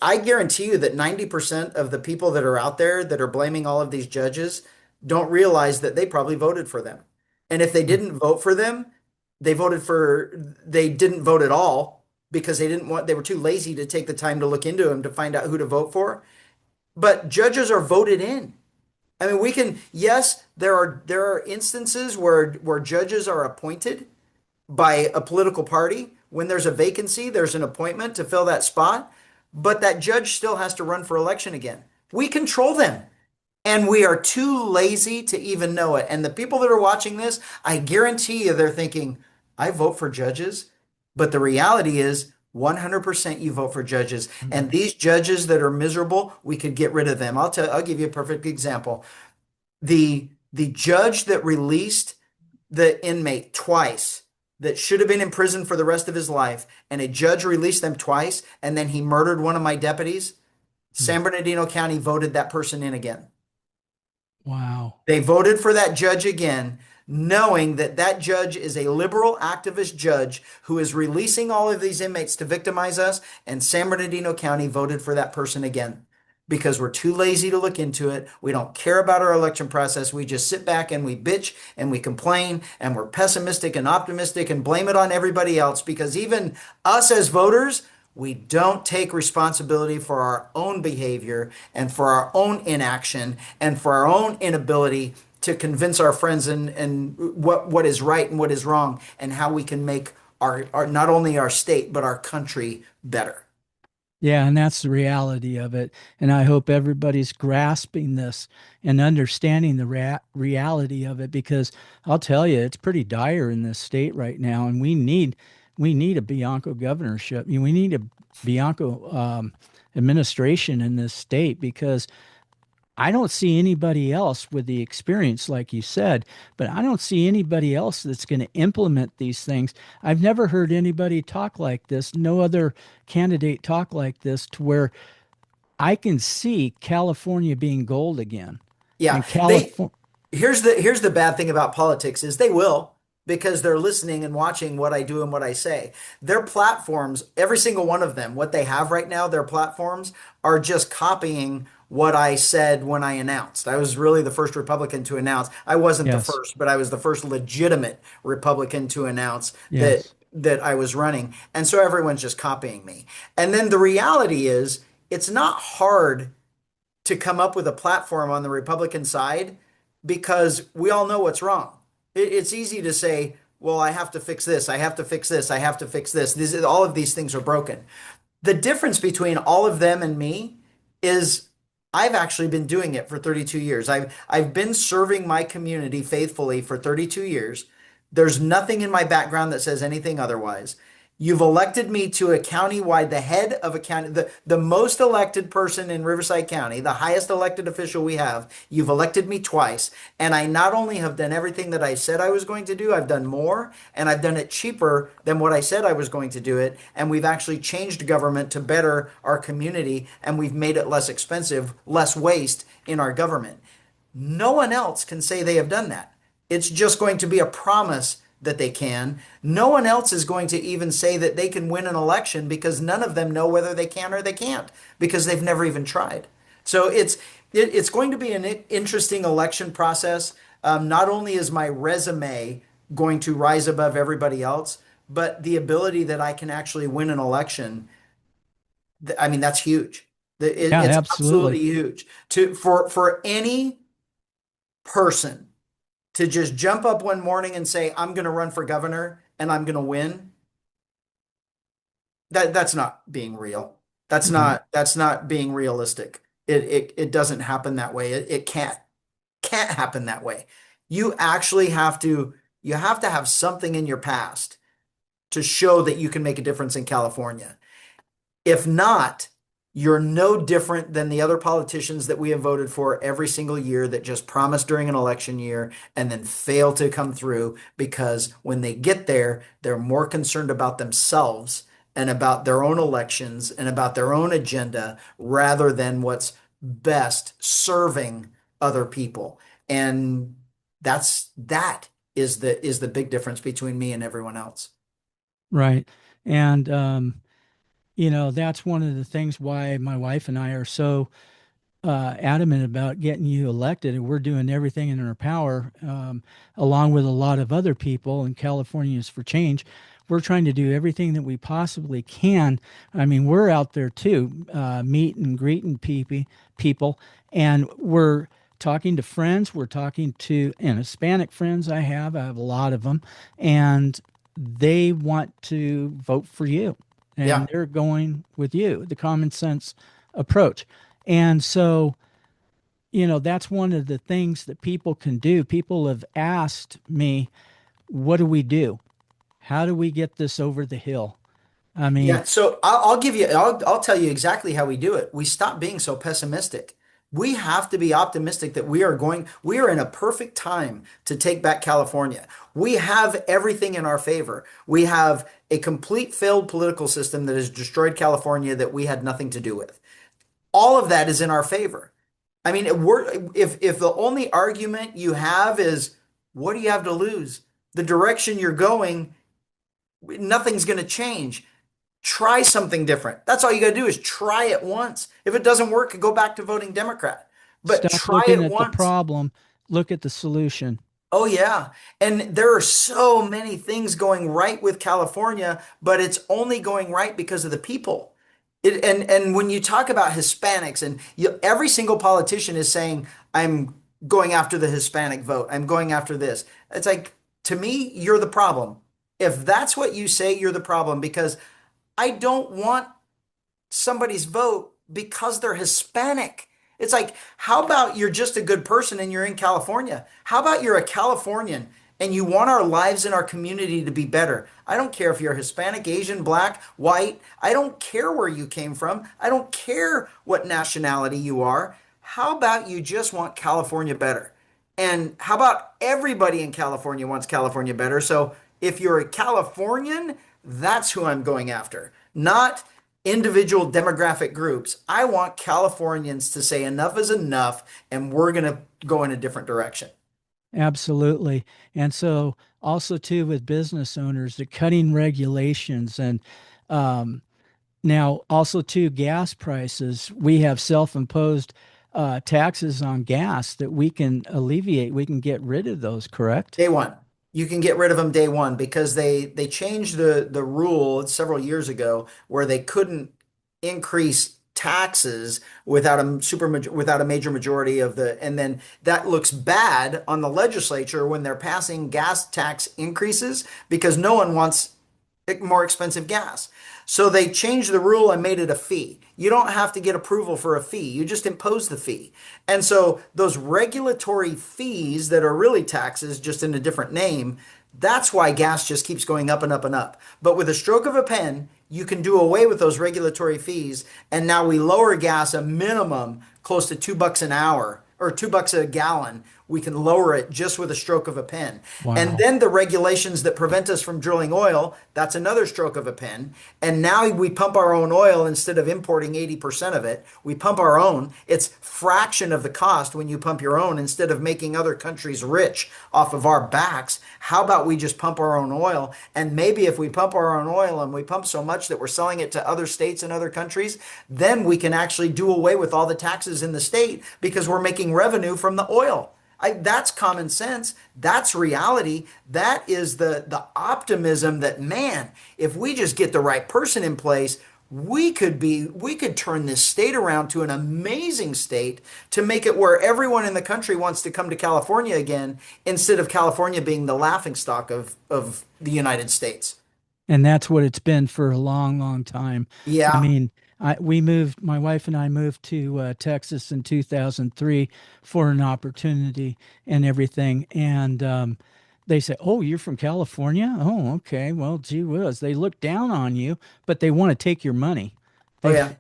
I guarantee you that 90% of the people that are out there that are blaming all of these judges don't realize that they probably voted for them. And if they didn't vote for them, they didn't vote at all because they were too lazy to take the time to look into them to find out who to vote for. But judges are voted in. I mean, yes, there are instances where judges are appointed by a political party. When there's a vacancy, there's an appointment to fill that spot, but that judge still has to run for election again. We control them, and we are too lazy to even know it. And the people that are watching this, I guarantee you they're thinking, I vote for judges, but the reality is 100% you vote for judges. And these judges that are miserable, we could get rid of them. I'll give you a perfect example. The judge that released the inmate twice that should have been in prison for the rest of his life, and a judge released them twice, and then he murdered one of my deputies, San Bernardino County voted that person in again. Wow. They voted for that judge again, knowing that that judge is a liberal activist judge who is releasing all of these inmates to victimize us, and San Bernardino County voted for that person again because we're too lazy to look into it. We don't care about our election process. We just sit back and we bitch and we complain and we're pessimistic and optimistic and blame it on everybody else, because even us as voters, we don't take responsibility for our own behavior and for our own inaction and for our own inability to convince our friends and what is right and what is wrong, and how we can make our not only our state but our country better. Yeah, and that's the reality of it. And I hope everybody's grasping this and understanding the reality of it, because I'll tell you, it's pretty dire in this state right now, and we need a Bianco governorship. We need a Bianco administration in this state, because I don't see anybody else with the experience, like you said, but I don't see anybody else that's going to implement these things. I've never heard anybody talk like this, no other candidate talk like this, to where I can see California being gold again. Yeah, And California, here's the bad thing about politics is they will, because they're listening and watching what I do and what I say. Their platforms, every single one of them, what they have right now, their platforms are just copying what I said when I announced. I was really the first Republican to announce. I wasn't the yes, first, but I was the first legitimate Republican to announce that yes, I was running. And so everyone's just copying me. And then the reality is it's not hard to come up with a platform on the Republican side, because we all know what's wrong. It's easy to say, well, I have to fix this. I have to fix this. I have to fix this. All of these things are broken. The difference between all of them and me is I've actually been doing it for 32 years. I've been serving my community faithfully for 32 years. There's nothing in my background that says anything otherwise. You've elected me to a county-wide, the head of a county, the most elected person in Riverside County, the highest elected official we have. You've elected me twice. And I not only have done everything that I said I was going to do, I've done more, and I've done it cheaper than what I said I was going to do it. And we've actually changed government to better our community, and we've made it less expensive, less waste in our government. No one else can say they have done that. It's just going to be a promise that they can. No one else is going to even say that they can win an election, because none of them know whether they can or they can't, because they've never even tried. So it's going to be an interesting election process. Not only is my resume going to rise above everybody else, but the ability that I can actually win an election, I mean, that's huge. Yeah, It's absolutely absolutely. huge for any person to just jump up one morning and say, I'm going to run for governor and I'm going to win. That's not being real. Right. That's not being realistic. It doesn't happen that way. It can't happen that way. You actually you have to have something in your past to show that you can make a difference in California. If not, you're no different than the other politicians that we have voted for every single year that just promise during an election year and then fail to come through because when they get there, they're more concerned about themselves and about their own elections and about their own agenda rather than what's best serving other people. And that is the big difference between me and everyone else. Right. And that's one of the things why my wife and I are so adamant about getting you elected, and we're doing everything in our power, along with a lot of other people in Californians for Change. We're trying to do everything that we possibly can. I mean, we're out there too, meet and greeting people, and we're talking to friends. We're talking to and Hispanic friends I have a lot of them, and they want to vote for you, and Yeah. they're going with you, the common sense approach. And so, that's one of the things that people can do. People have asked me, what do we do? How do we get this over the hill? I mean, Yeah, so I'll give you, I'll tell you exactly how we do it. We stop being so pessimistic. We have to be optimistic that we are in a perfect time to take back California. We have everything in our favor. We have a complete failed political system that has destroyed California that we had nothing to do with. All of that is in our favor. I mean, if the only argument you have is what do you have to lose? The direction you're going, nothing's going to change. Try something different. That's all you got to do is try it once. If it doesn't work, go back to voting Democrat. But stop try looking it at the once. problem, look at the solution. Oh yeah. And there are so many things going right with California, but it's only going right because of the people. And when you talk about Hispanics and every single politician is saying, I'm going after the Hispanic vote. I'm going after this. It's like, to me, you're the problem. If that's what you say, you're the problem because I don't want somebody's vote because they're Hispanic. It's like, how about you're just a good person and you're in California? How about you're a Californian and you want our lives in our community to be better? I don't care if you're Hispanic, Asian, black, white. I don't care where you came from. I don't care what nationality you are. How about you just want California better? And how about everybody in California wants California better? So if you're a Californian, that's who I'm going after, not individual demographic groups. I want Californians to say enough is enough and we're going to go in a different direction. Absolutely. And so, also, too, with business owners, the cutting regulations and um, now also, too, gas prices. We have self imposed taxes on gas that we can alleviate. We can get rid of those, correct? Day one. You can get rid of them day one because they changed the rule several years ago where they couldn't increase taxes without a major majority of the and then that looks bad on the legislature when they're passing gas tax increases because no one wants more expensive gas. So they changed the rule and made it a fee. You don't have to get approval for a fee. You just impose the fee. And so those regulatory fees that are really taxes, just in a different name, that's why gas just keeps going up and up and up. But with a stroke of a pen, you can do away with those regulatory fees. And now we lower gas a minimum close to $2 an hour or $2 a gallon, we can lower it just with a stroke of a pen. And Wow. then the regulations that prevent us from drilling oil, that's another stroke of a pen. And now we pump our own oil instead of importing 80% of it. We pump our own. It's fraction of the cost when you pump your own instead of making other countries rich off of our backs. How about we just pump our own oil? And maybe if we pump our own oil and we pump so much that we're selling it to other states and other countries, then we can actually do away with all the taxes in the state because we're making revenue from the oil. That's common sense. That's reality. That is the optimism that, man, if we just get the right person in place, we could turn this state around to an amazing state to make it where everyone in the country wants to come to California again instead of California being the laughingstock of the United States. And that's what it's been for a long, long time. I Yeah. mean, my wife and I moved to Texas in 2003 for an opportunity and everything. And they say, "Oh, you're from California? Oh, okay. Well, gee whiz." They look down on you, but they want to take your money. Oh They, yeah.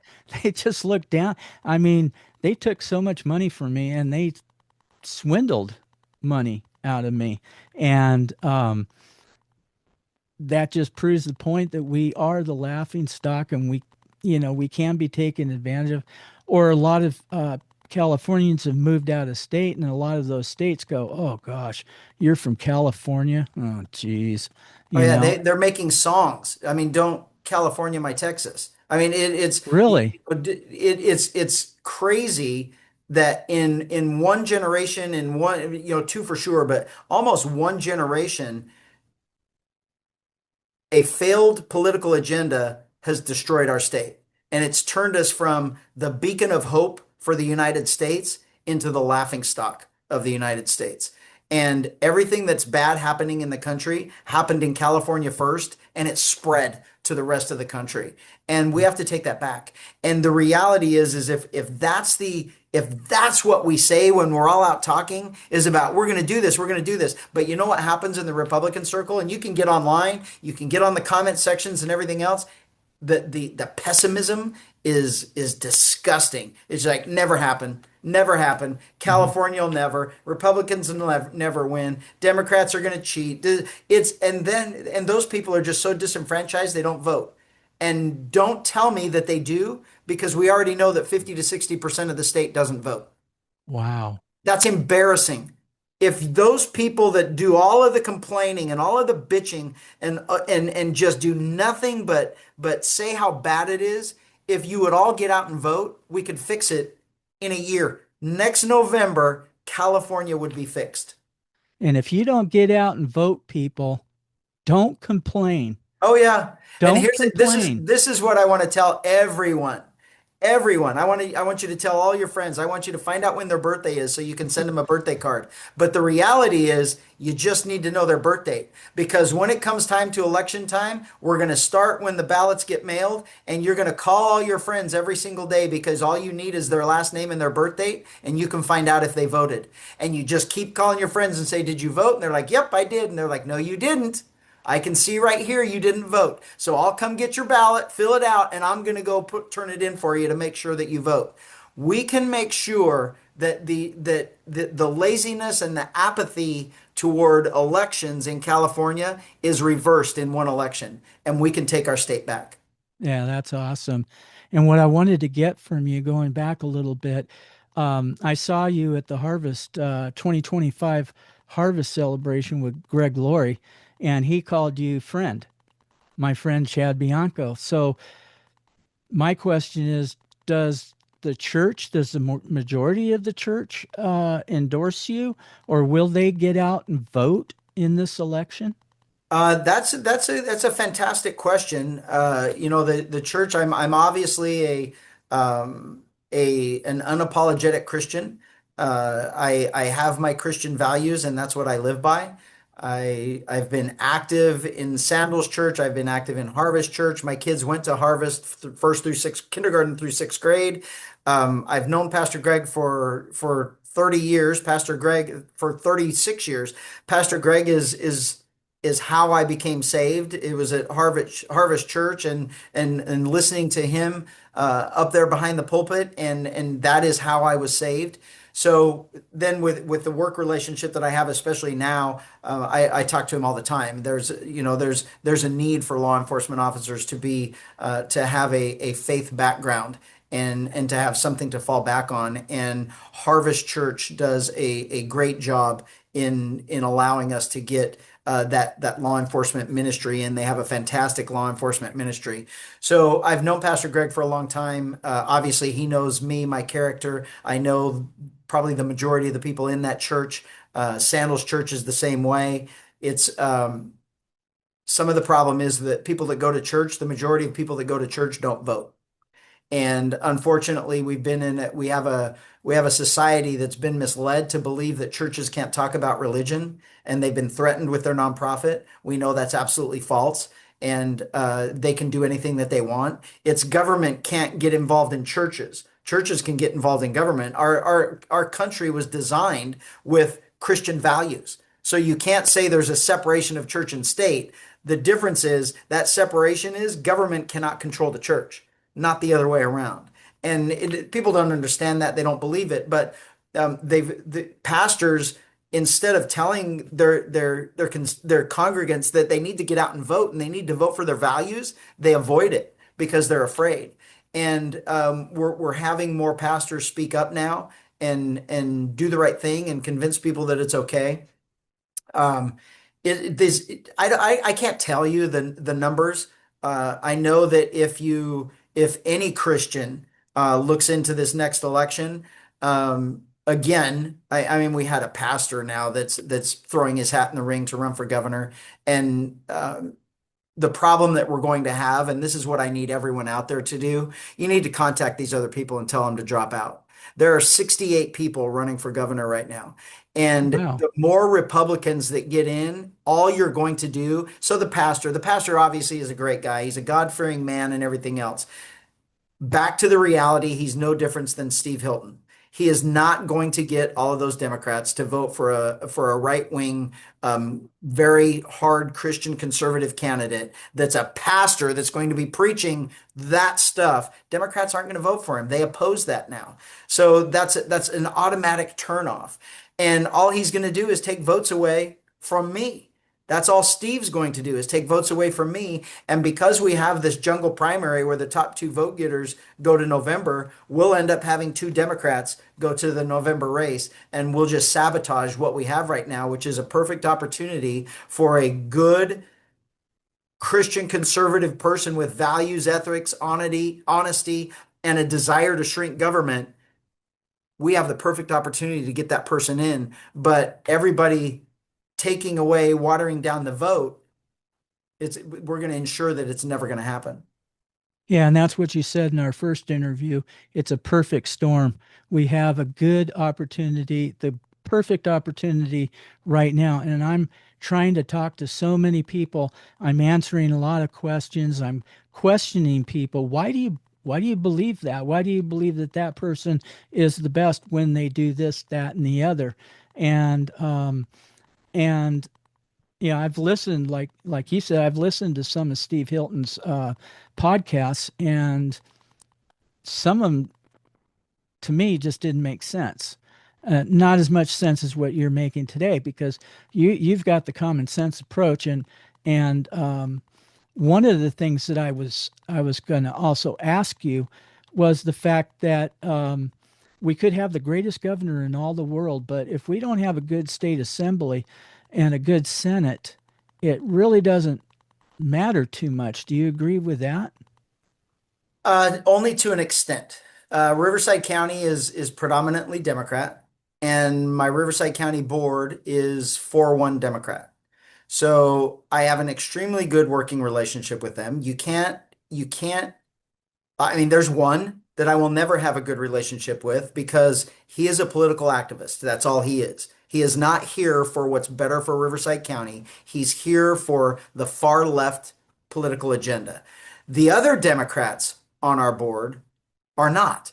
they just look down. I mean, they took so much money from me and they swindled money out of me. And, that just proves the point that we are the laughing stock and we can be taken advantage of. Or a lot of Californians have moved out of state, and a lot of those states go, "Oh gosh, you're from California? Oh geez," Oh you yeah, know. they're making songs. I mean, don't California my Texas. I mean, Really? it's crazy that in one generation, in one, two for sure, but almost one generation, a failed political agenda has destroyed our state. And it's turned us from the beacon of hope for the United States into the laughingstock of the United States. And everything that's bad happening in the country happened in California first, and it spread to the rest of the country. And we have to take that back. And the reality is if that's what we say when we're all out talking is about we're going to do this, we're going to do this. But you know what happens in the Republican circle? And you can get online, you can get on the comment sections and everything else. The pessimism is disgusting. It's like never happen, never happen. Mhm. California will never. Republicans will never win. Democrats are going to cheat. And those people are just so disenfranchised they don't vote. And don't tell me that they do because we already know that 50 to 60% of the state doesn't vote. Wow. That's embarrassing. If those people that do all of the complaining and all of the bitching and just do nothing but say how bad it is, if you would all get out and vote, we could fix it in a year. Next November, California would be fixed. And if you don't get out and vote, people, don't complain. Oh yeah. And Don't complain. this is what I want to tell everyone. Everyone. I want you to tell all your friends. I want you to find out when their birthday is so you can send them a birthday card. But the reality is you just need to know their birth date because when it comes time to election time, we're going to start when the ballots get mailed and you're going to call all your friends every single day because all you need is their last name and their birth date and you can find out if they voted. And you just keep calling your friends and say, "Did you vote?" And they're like, "Yep, I did." And they're like, "No, you didn't. I can see right here you didn't vote. So I'll come get your ballot, fill it out, and I'm going to go turn it in for you to make sure that you vote." We can make sure that the laziness and the apathy toward elections in California is reversed in one election, and we can take our state back. Yeah, that's awesome. And what I wanted to get from you, going back a little bit, I saw you at the Harvest 2025 Harvest celebration with Greg Laurie, and he called you friend, my friend Chad Bianco. So my question is, does the majority of the church endorse you, or will they get out and vote in this election? That's a fantastic question. The church. I'm obviously an unapologetic Christian. I have my Christian values, and that's what I live by. I've been active in Sandals Church. I've been active in Harvest Church. My kids went to Harvest first through sixth, kindergarten through sixth grade. I've known Pastor Greg for 30 years. Pastor Greg for 36 years. Pastor Greg is how I became saved. It was at Harvest Church and listening to him up there behind the pulpit, and that is how I was saved. So then with the work relationship that I have, especially now, I talk to him all the time. There's a need for law enforcement officers to have a faith background and to have something to fall back on. And Harvest Church does a great job in allowing us to get that law enforcement ministry, and they have a fantastic law enforcement ministry. So I've known Pastor Greg for a long time. Obviously, he knows me, my character. I know probably the majority of the people in that church. Sandals Church is the same way. It's some of the problem is that people that go to church, the majority of people that go to church don't vote. And unfortunately, we have a society that's been misled to believe that churches can't talk about religion, and they've been threatened with their nonprofit. We know that's absolutely false, and they can do anything that they want. It's government can't get involved in churches. Churches can get involved in government. Our country was designed with Christian values. So you can't say there's a separation of church and state. The difference is that separation is government cannot control the church, not the other way around. And people don't understand that. They don't believe it. But the pastors, instead of telling their congregants that they need to get out and vote and they need to vote for their values, they avoid it because they're afraid. And we're having more pastors speak up now and do the right thing and convince people that it's okay. Um, I can't tell you the numbers. I know that if any Christian looks into this next election, again, I mean, we had a pastor now that's throwing his hat in the ring to run for governor, and the problem that we're going to have, and this is what I need everyone out there to do, you need to contact these other people and tell them to drop out. There are 68 people running for governor right now. And Wow. the more Republicans that get in, all you're going to do. So the pastor obviously is a great guy. He's a God-fearing man and everything else. Back to the reality, he's no different than Steve Hilton. He is not going to get all of those Democrats to vote for a right-wing, very hard Christian conservative candidate that's a pastor that's going to be preaching that stuff. Democrats aren't going to vote for him. They oppose that now. So that's an automatic turnoff. And all he's going to do is take votes away from me. That's all Steve's going to do is take votes away from me. And because we have this jungle primary where the top two vote getters go to November, we'll end up having two Democrats go to the November race. And we'll just sabotage what we have right now, which is a perfect opportunity for a good Christian conservative person with values, ethics, honesty, and a desire to shrink government. We have the perfect opportunity to get that person in. But everybody taking away, watering down the vote, we're going to ensure that it's never going to happen. Yeah, and that's what you said in our first interview. It's a perfect storm. We have a good opportunity, the perfect opportunity right now. And I'm trying to talk to so many people. I'm answering a lot of questions. I'm questioning people. Why do you believe that? Why do you believe that that person is the best when they do this, that, and the other? And yeah, I've listened, like you said, I've listened to some of Steve Hilton's podcasts, and some of them to me just didn't make sense. Not as much sense as what you're making today, because you've got the common sense approach, and one of the things that I was going to also ask you was the fact that we could have the greatest governor in all the world, but if we don't have a good state assembly and a good Senate, it really doesn't matter too much. Do you agree with that? Only to an extent. Riverside County is predominantly Democrat, and my Riverside County board is 4-1 Democrat. So I have an extremely good working relationship with them. I mean, there's one that I will never have a good relationship with because he is a political activist. That's all he is. He is not here for what's better for Riverside County. He's here for the far left political agenda. The other Democrats on our board are not.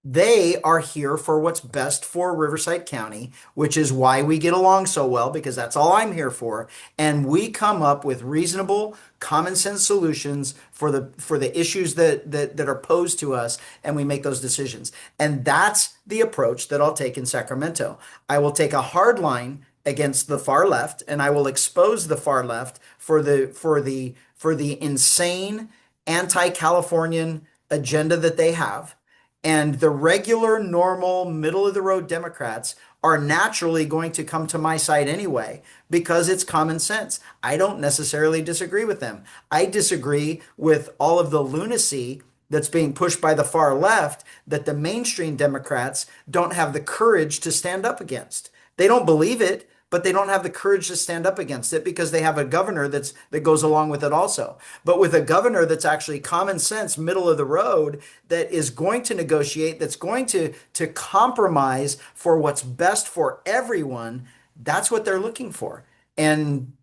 They are here for what's best for Riverside County, which is why we get along so well, because that's all I'm here for. And we come up with reasonable, common sense solutions for the issues that are posed to us, and we make those decisions. And that's the approach that I'll take in Sacramento. I will take a hard line against the far left, and I will expose the far left for the insane anti-Californian agenda that they have. And the regular, normal, middle of the road Democrats are naturally going to come to my side anyway because it's common sense. I don't necessarily disagree with them. I disagree with all of the lunacy that's being pushed by the far left that the mainstream Democrats don't have the courage to stand up against. They don't believe it, but they don't have the courage to stand up against it because they have a governor that goes along with it also. But with a governor that's actually common sense, middle of the road, that is going to negotiate, that's going to compromise for what's best for everyone, that's what they're looking for. And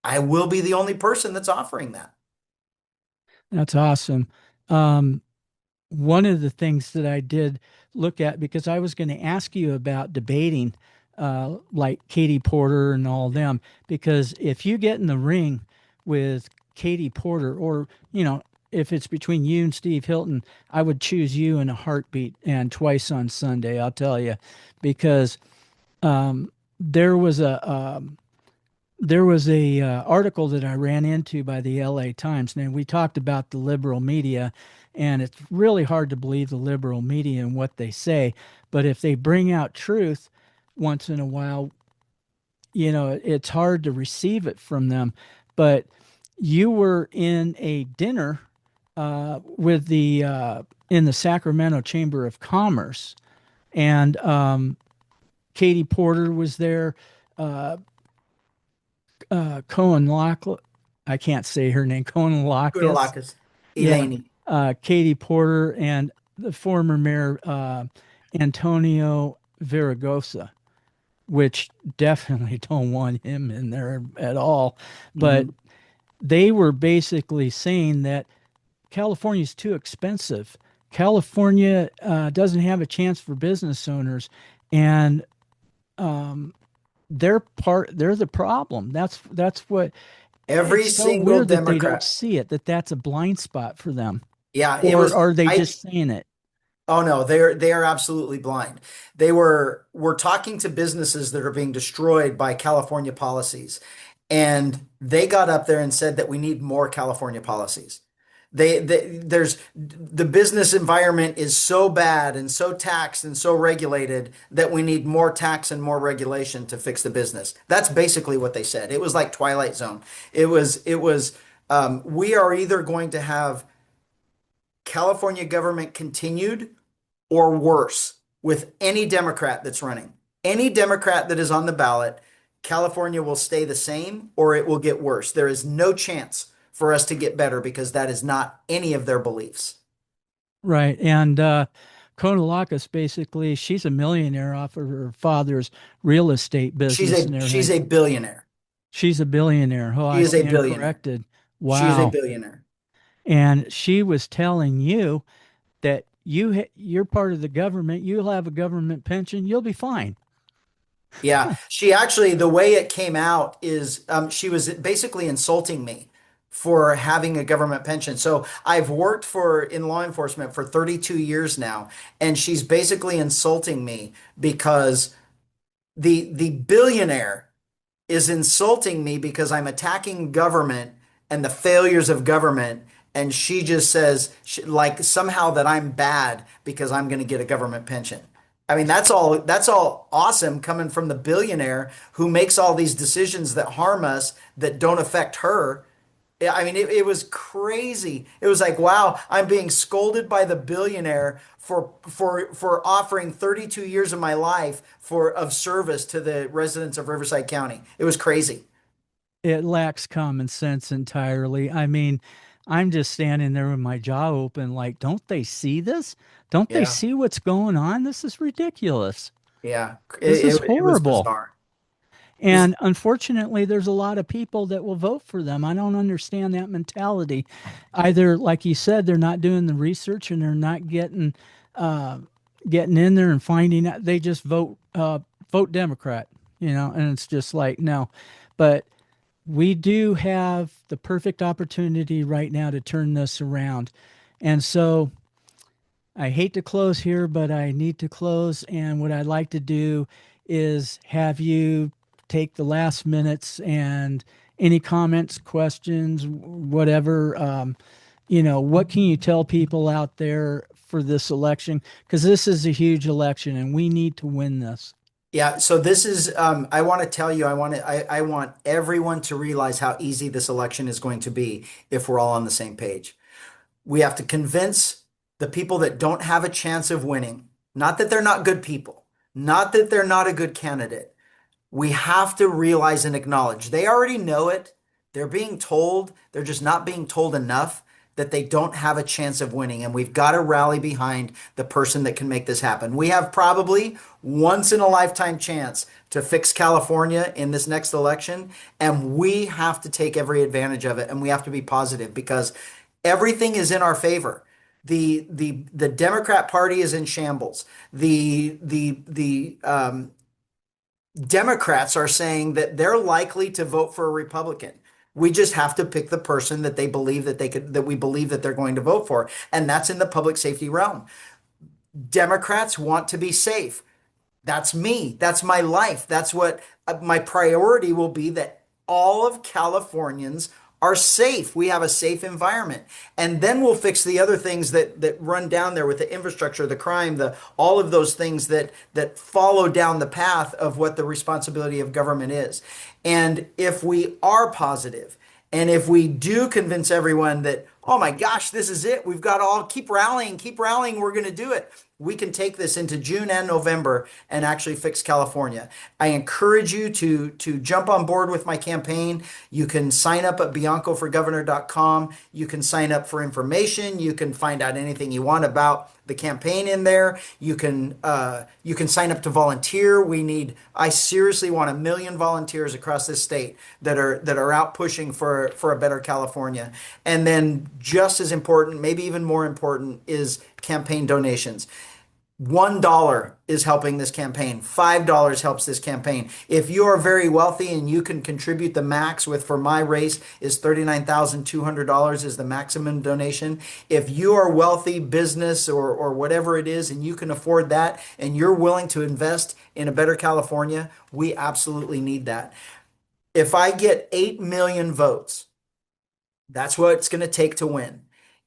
I will be the only person that's offering that. That's awesome. Um, One of the things that I did look at, because I was going to ask you about debating, like Katie Porter and all them, because if you get in the ring with Katie Porter, or, if it's between you and Steve Hilton, I would choose you in a heartbeat and twice on Sunday, I'll tell you, because there was a article that I ran into by the LA Times. Now, we talked about the liberal media, and it's really hard to believe the liberal media and what they say. But if they bring out truth once in a while, it's hard to receive it from them. But you were in a dinner with in the Sacramento Chamber of Commerce, and Katie Porter was there. Cohen Lock, I can't say her name. Cohen Lockus, Kudalakis, yeah. Elaine. Katie Porter and the former mayor Antonio Viragosa, which definitely don't want him in there at all. But Mhm. they were basically saying that California is too expensive. California doesn't have a chance for business owners, and um, they're the problem. That's what. Every It's so single weird that they don't Democrat. see it, that that's a blind spot for them. Yeah, it Or was. are they I just saying it? Oh no, they are absolutely blind. We're talking to businesses that are being destroyed by California policies. And they got up there and said that we need more California policies. There's the business environment is so bad and so taxed and so regulated that we need more tax and more regulation to fix the business. That's basically what they said. It was like Twilight Zone. We are either going to have California government continued or worse with any Democrat that's running. Any Democrat that is on the ballot, California will stay the same or it will get worse. There is no chance for us to get better because that is not any of their beliefs. Right. And Konalakis, basically, she's a millionaire off of her father's real estate She's business a and she's everything. a billionaire. She's a billionaire. Oh, She I is a stand billionaire. corrected. She is a Wow. billionaire. And she was telling you that you're part of the government. You'll have a government pension. You'll be fine. Yeah, she actually, the way it came out is she was basically insulting me for having a government pension. So I've worked in law enforcement for 32 years now, and she's basically insulting me because the billionaire is insulting me because I'm attacking government and the failures of government. And she just says, like, somehow that I'm bad because I'm going to get a government pension. I mean, that's all awesome coming from the billionaire who makes all these decisions that harm us that don't affect her. Yeah, I mean, it was crazy. It was like, wow, I'm being scolded by the billionaire for offering 32 years of my life of service to the residents of Riverside County. It was crazy. It lacks common sense entirely. I mean, I'm just standing there with my jaw open, like, don't they see this? Don't they Yeah, see what's going on? This is ridiculous. yeah. This is It was horrible. bizarre. It was And unfortunately, there's a lot of people that will vote for them. I don't understand that mentality. Either, like you said, they're not doing the research and they're not getting getting in there and finding out they just vote Democrat, and it's just like no. But we do have the perfect opportunity right now to turn this around. And so I hate to close here, but I need to close. And what I'd like to do is have you take the last minutes and any comments, questions, whatever. What can you tell people out there for this election? Because this is a huge election and we need to win this. Yeah, so this is I want to tell you, I want everyone to realize how easy this election is going to be if we're all on the same page. We have to convince the people that don't have a chance of winning, not that they're not good people, not that they're not a good candidate. We have to realize and acknowledge they already know it. They're being told, they're just not being told enough that they don't have a chance of winning. And we've got to rally behind the person that can make this happen. We have probably once in a lifetime chance to fix California in this next election. And we have to take every advantage of it. And we have to be positive because everything is in our favor. The Democrat Party is in shambles. The Democrats are saying that they're likely to vote for a Republican. We just have to pick the person that they believe that we believe that they're going to vote for. And that's in the public safety realm. Democrats want to be safe. That's me. That's my life. That's what my priority will be, that all of Californians are safe. We have a safe environment. And then we'll fix the other things that run down there with the infrastructure, the crime, the all of those things that follow down the path of what the responsibility of government is. And if we are positive, and if we do convince everyone that, oh my gosh, this is it, we've got to all keep rallying, we're going to do it. We can take this into June and November and actually fix California. I encourage you to jump on board with my campaign. You can sign up at biancoforgovernor.com. You can sign up for information. You can find out anything you want about the campaign in there. You can sign up to volunteer. I seriously want 1 million volunteers across this state that are out pushing for a better California. And then just as important, maybe even more important, is campaign donations. $1 is helping this campaign. $5 helps this campaign. If you are very wealthy and you can contribute, the max for my race is $39,200 is the maximum donation. If you are wealthy, business or whatever it is, and you can afford that and you're willing to invest in a better California, we absolutely need that. If I get 8 million votes, that's what it's going to take to win.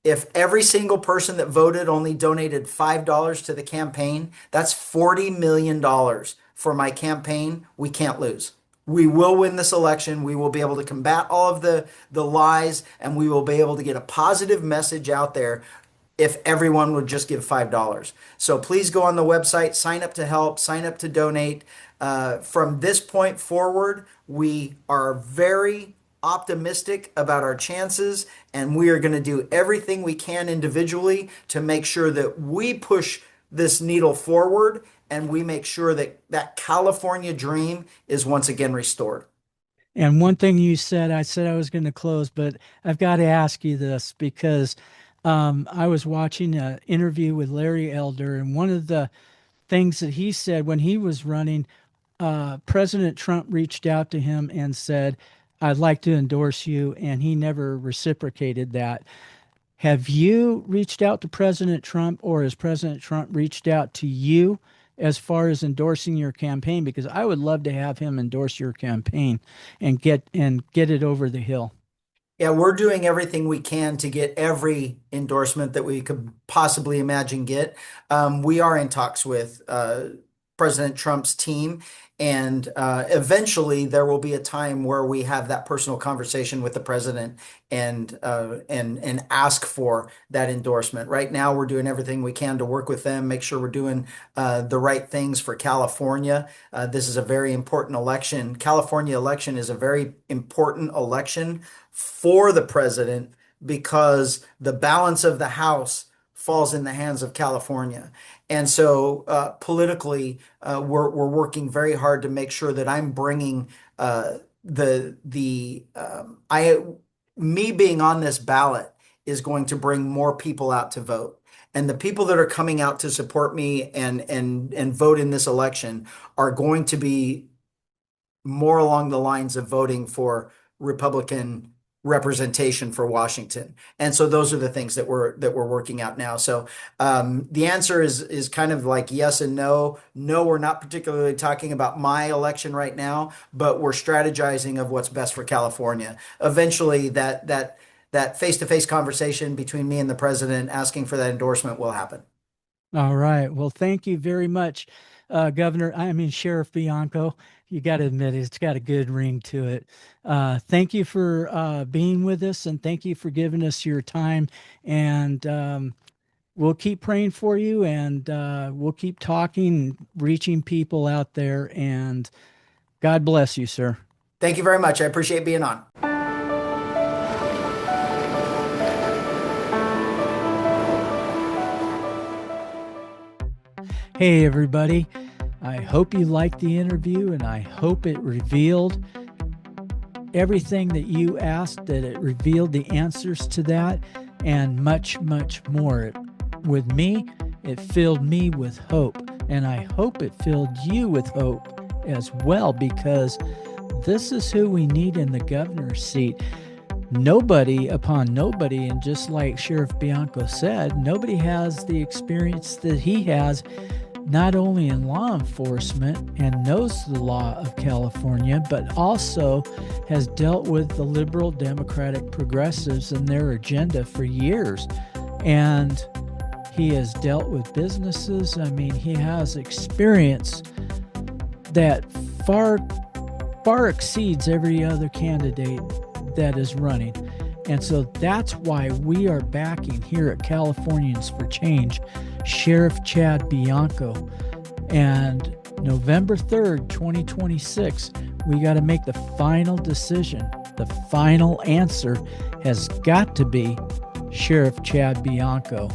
If every single person that voted only donated $5 to the campaign, that's $40 million for my campaign. We can't lose. We will win this election. We will be able to combat all of the lies, and we will be able to get a positive message out there if everyone would just give $5. So please go on the website, sign up to help, sign up to donate. From this point forward, we are very optimistic about our chances, and we are going to do everything we can individually to make sure that we push this needle forward and we make sure that that California dream is once again restored. And one thing you said, I said I was going to close, but I've got to ask you this because I was watching an interview with Larry Elder, and one of the things that he said when he was running, President Trump reached out to him and said, I'd like to endorse you, and he never reciprocated that. Have you reached out to President Trump, or has President Trump reached out to you as far as endorsing your campaign? Because I would love to have him endorse your campaign and get it over the hill. Yeah, we're doing everything we can to get every endorsement that we could possibly imagine get. We are in talks with President Trump's team, and eventually there will be a time where we have that personal conversation with the president and ask for that endorsement. Right now, we're doing everything we can to work with them, make sure we're doing the right things for California. This is a very important election. California election is a very important election for the president because the balance of the House falls in the hands of California. And so politically, we're working very hard to make sure that I'm bringing me being on this ballot is going to bring more people out to vote. And the people that are coming out to support me and vote in this election are going to be more along the lines of voting for Republican representation for Washington. And so those are the things that we're working out now. So the answer is kind of like yes and no. No, we're not particularly talking about my election right now, but we're strategizing of what's best for California. Eventually, that face-to-face conversation between me and the president asking for that endorsement will happen. All right. Well, thank you very much, Sheriff Bianco. You got to admit it's got a good ring to it. Thank you for being with us, and thank you for giving us your time. And we'll keep praying for you, and we'll keep talking, reaching people out there. And God bless you, sir. Thank you very much. I appreciate being on. Hey, everybody. I hope you liked the interview, and I hope it revealed everything that you asked, that it revealed the answers to that, and much, much more. With me, it filled me with hope, and I hope it filled you with hope as well, because this is who we need in the governor's seat. Nobody upon nobody, and just like Sheriff Bianco said, nobody has the experience that he has, not only in law enforcement and knows the law of California, but also has dealt with the liberal Democratic progressives and their agenda for years. And he has dealt with businesses. I mean, he has experience that far exceeds every other candidate that is running. And so that's why we are backing here at Californians for Change Sheriff Chad Bianco. And November 3rd, 2026, we got to make the final decision. The final answer has got to be Sheriff Chad Bianco.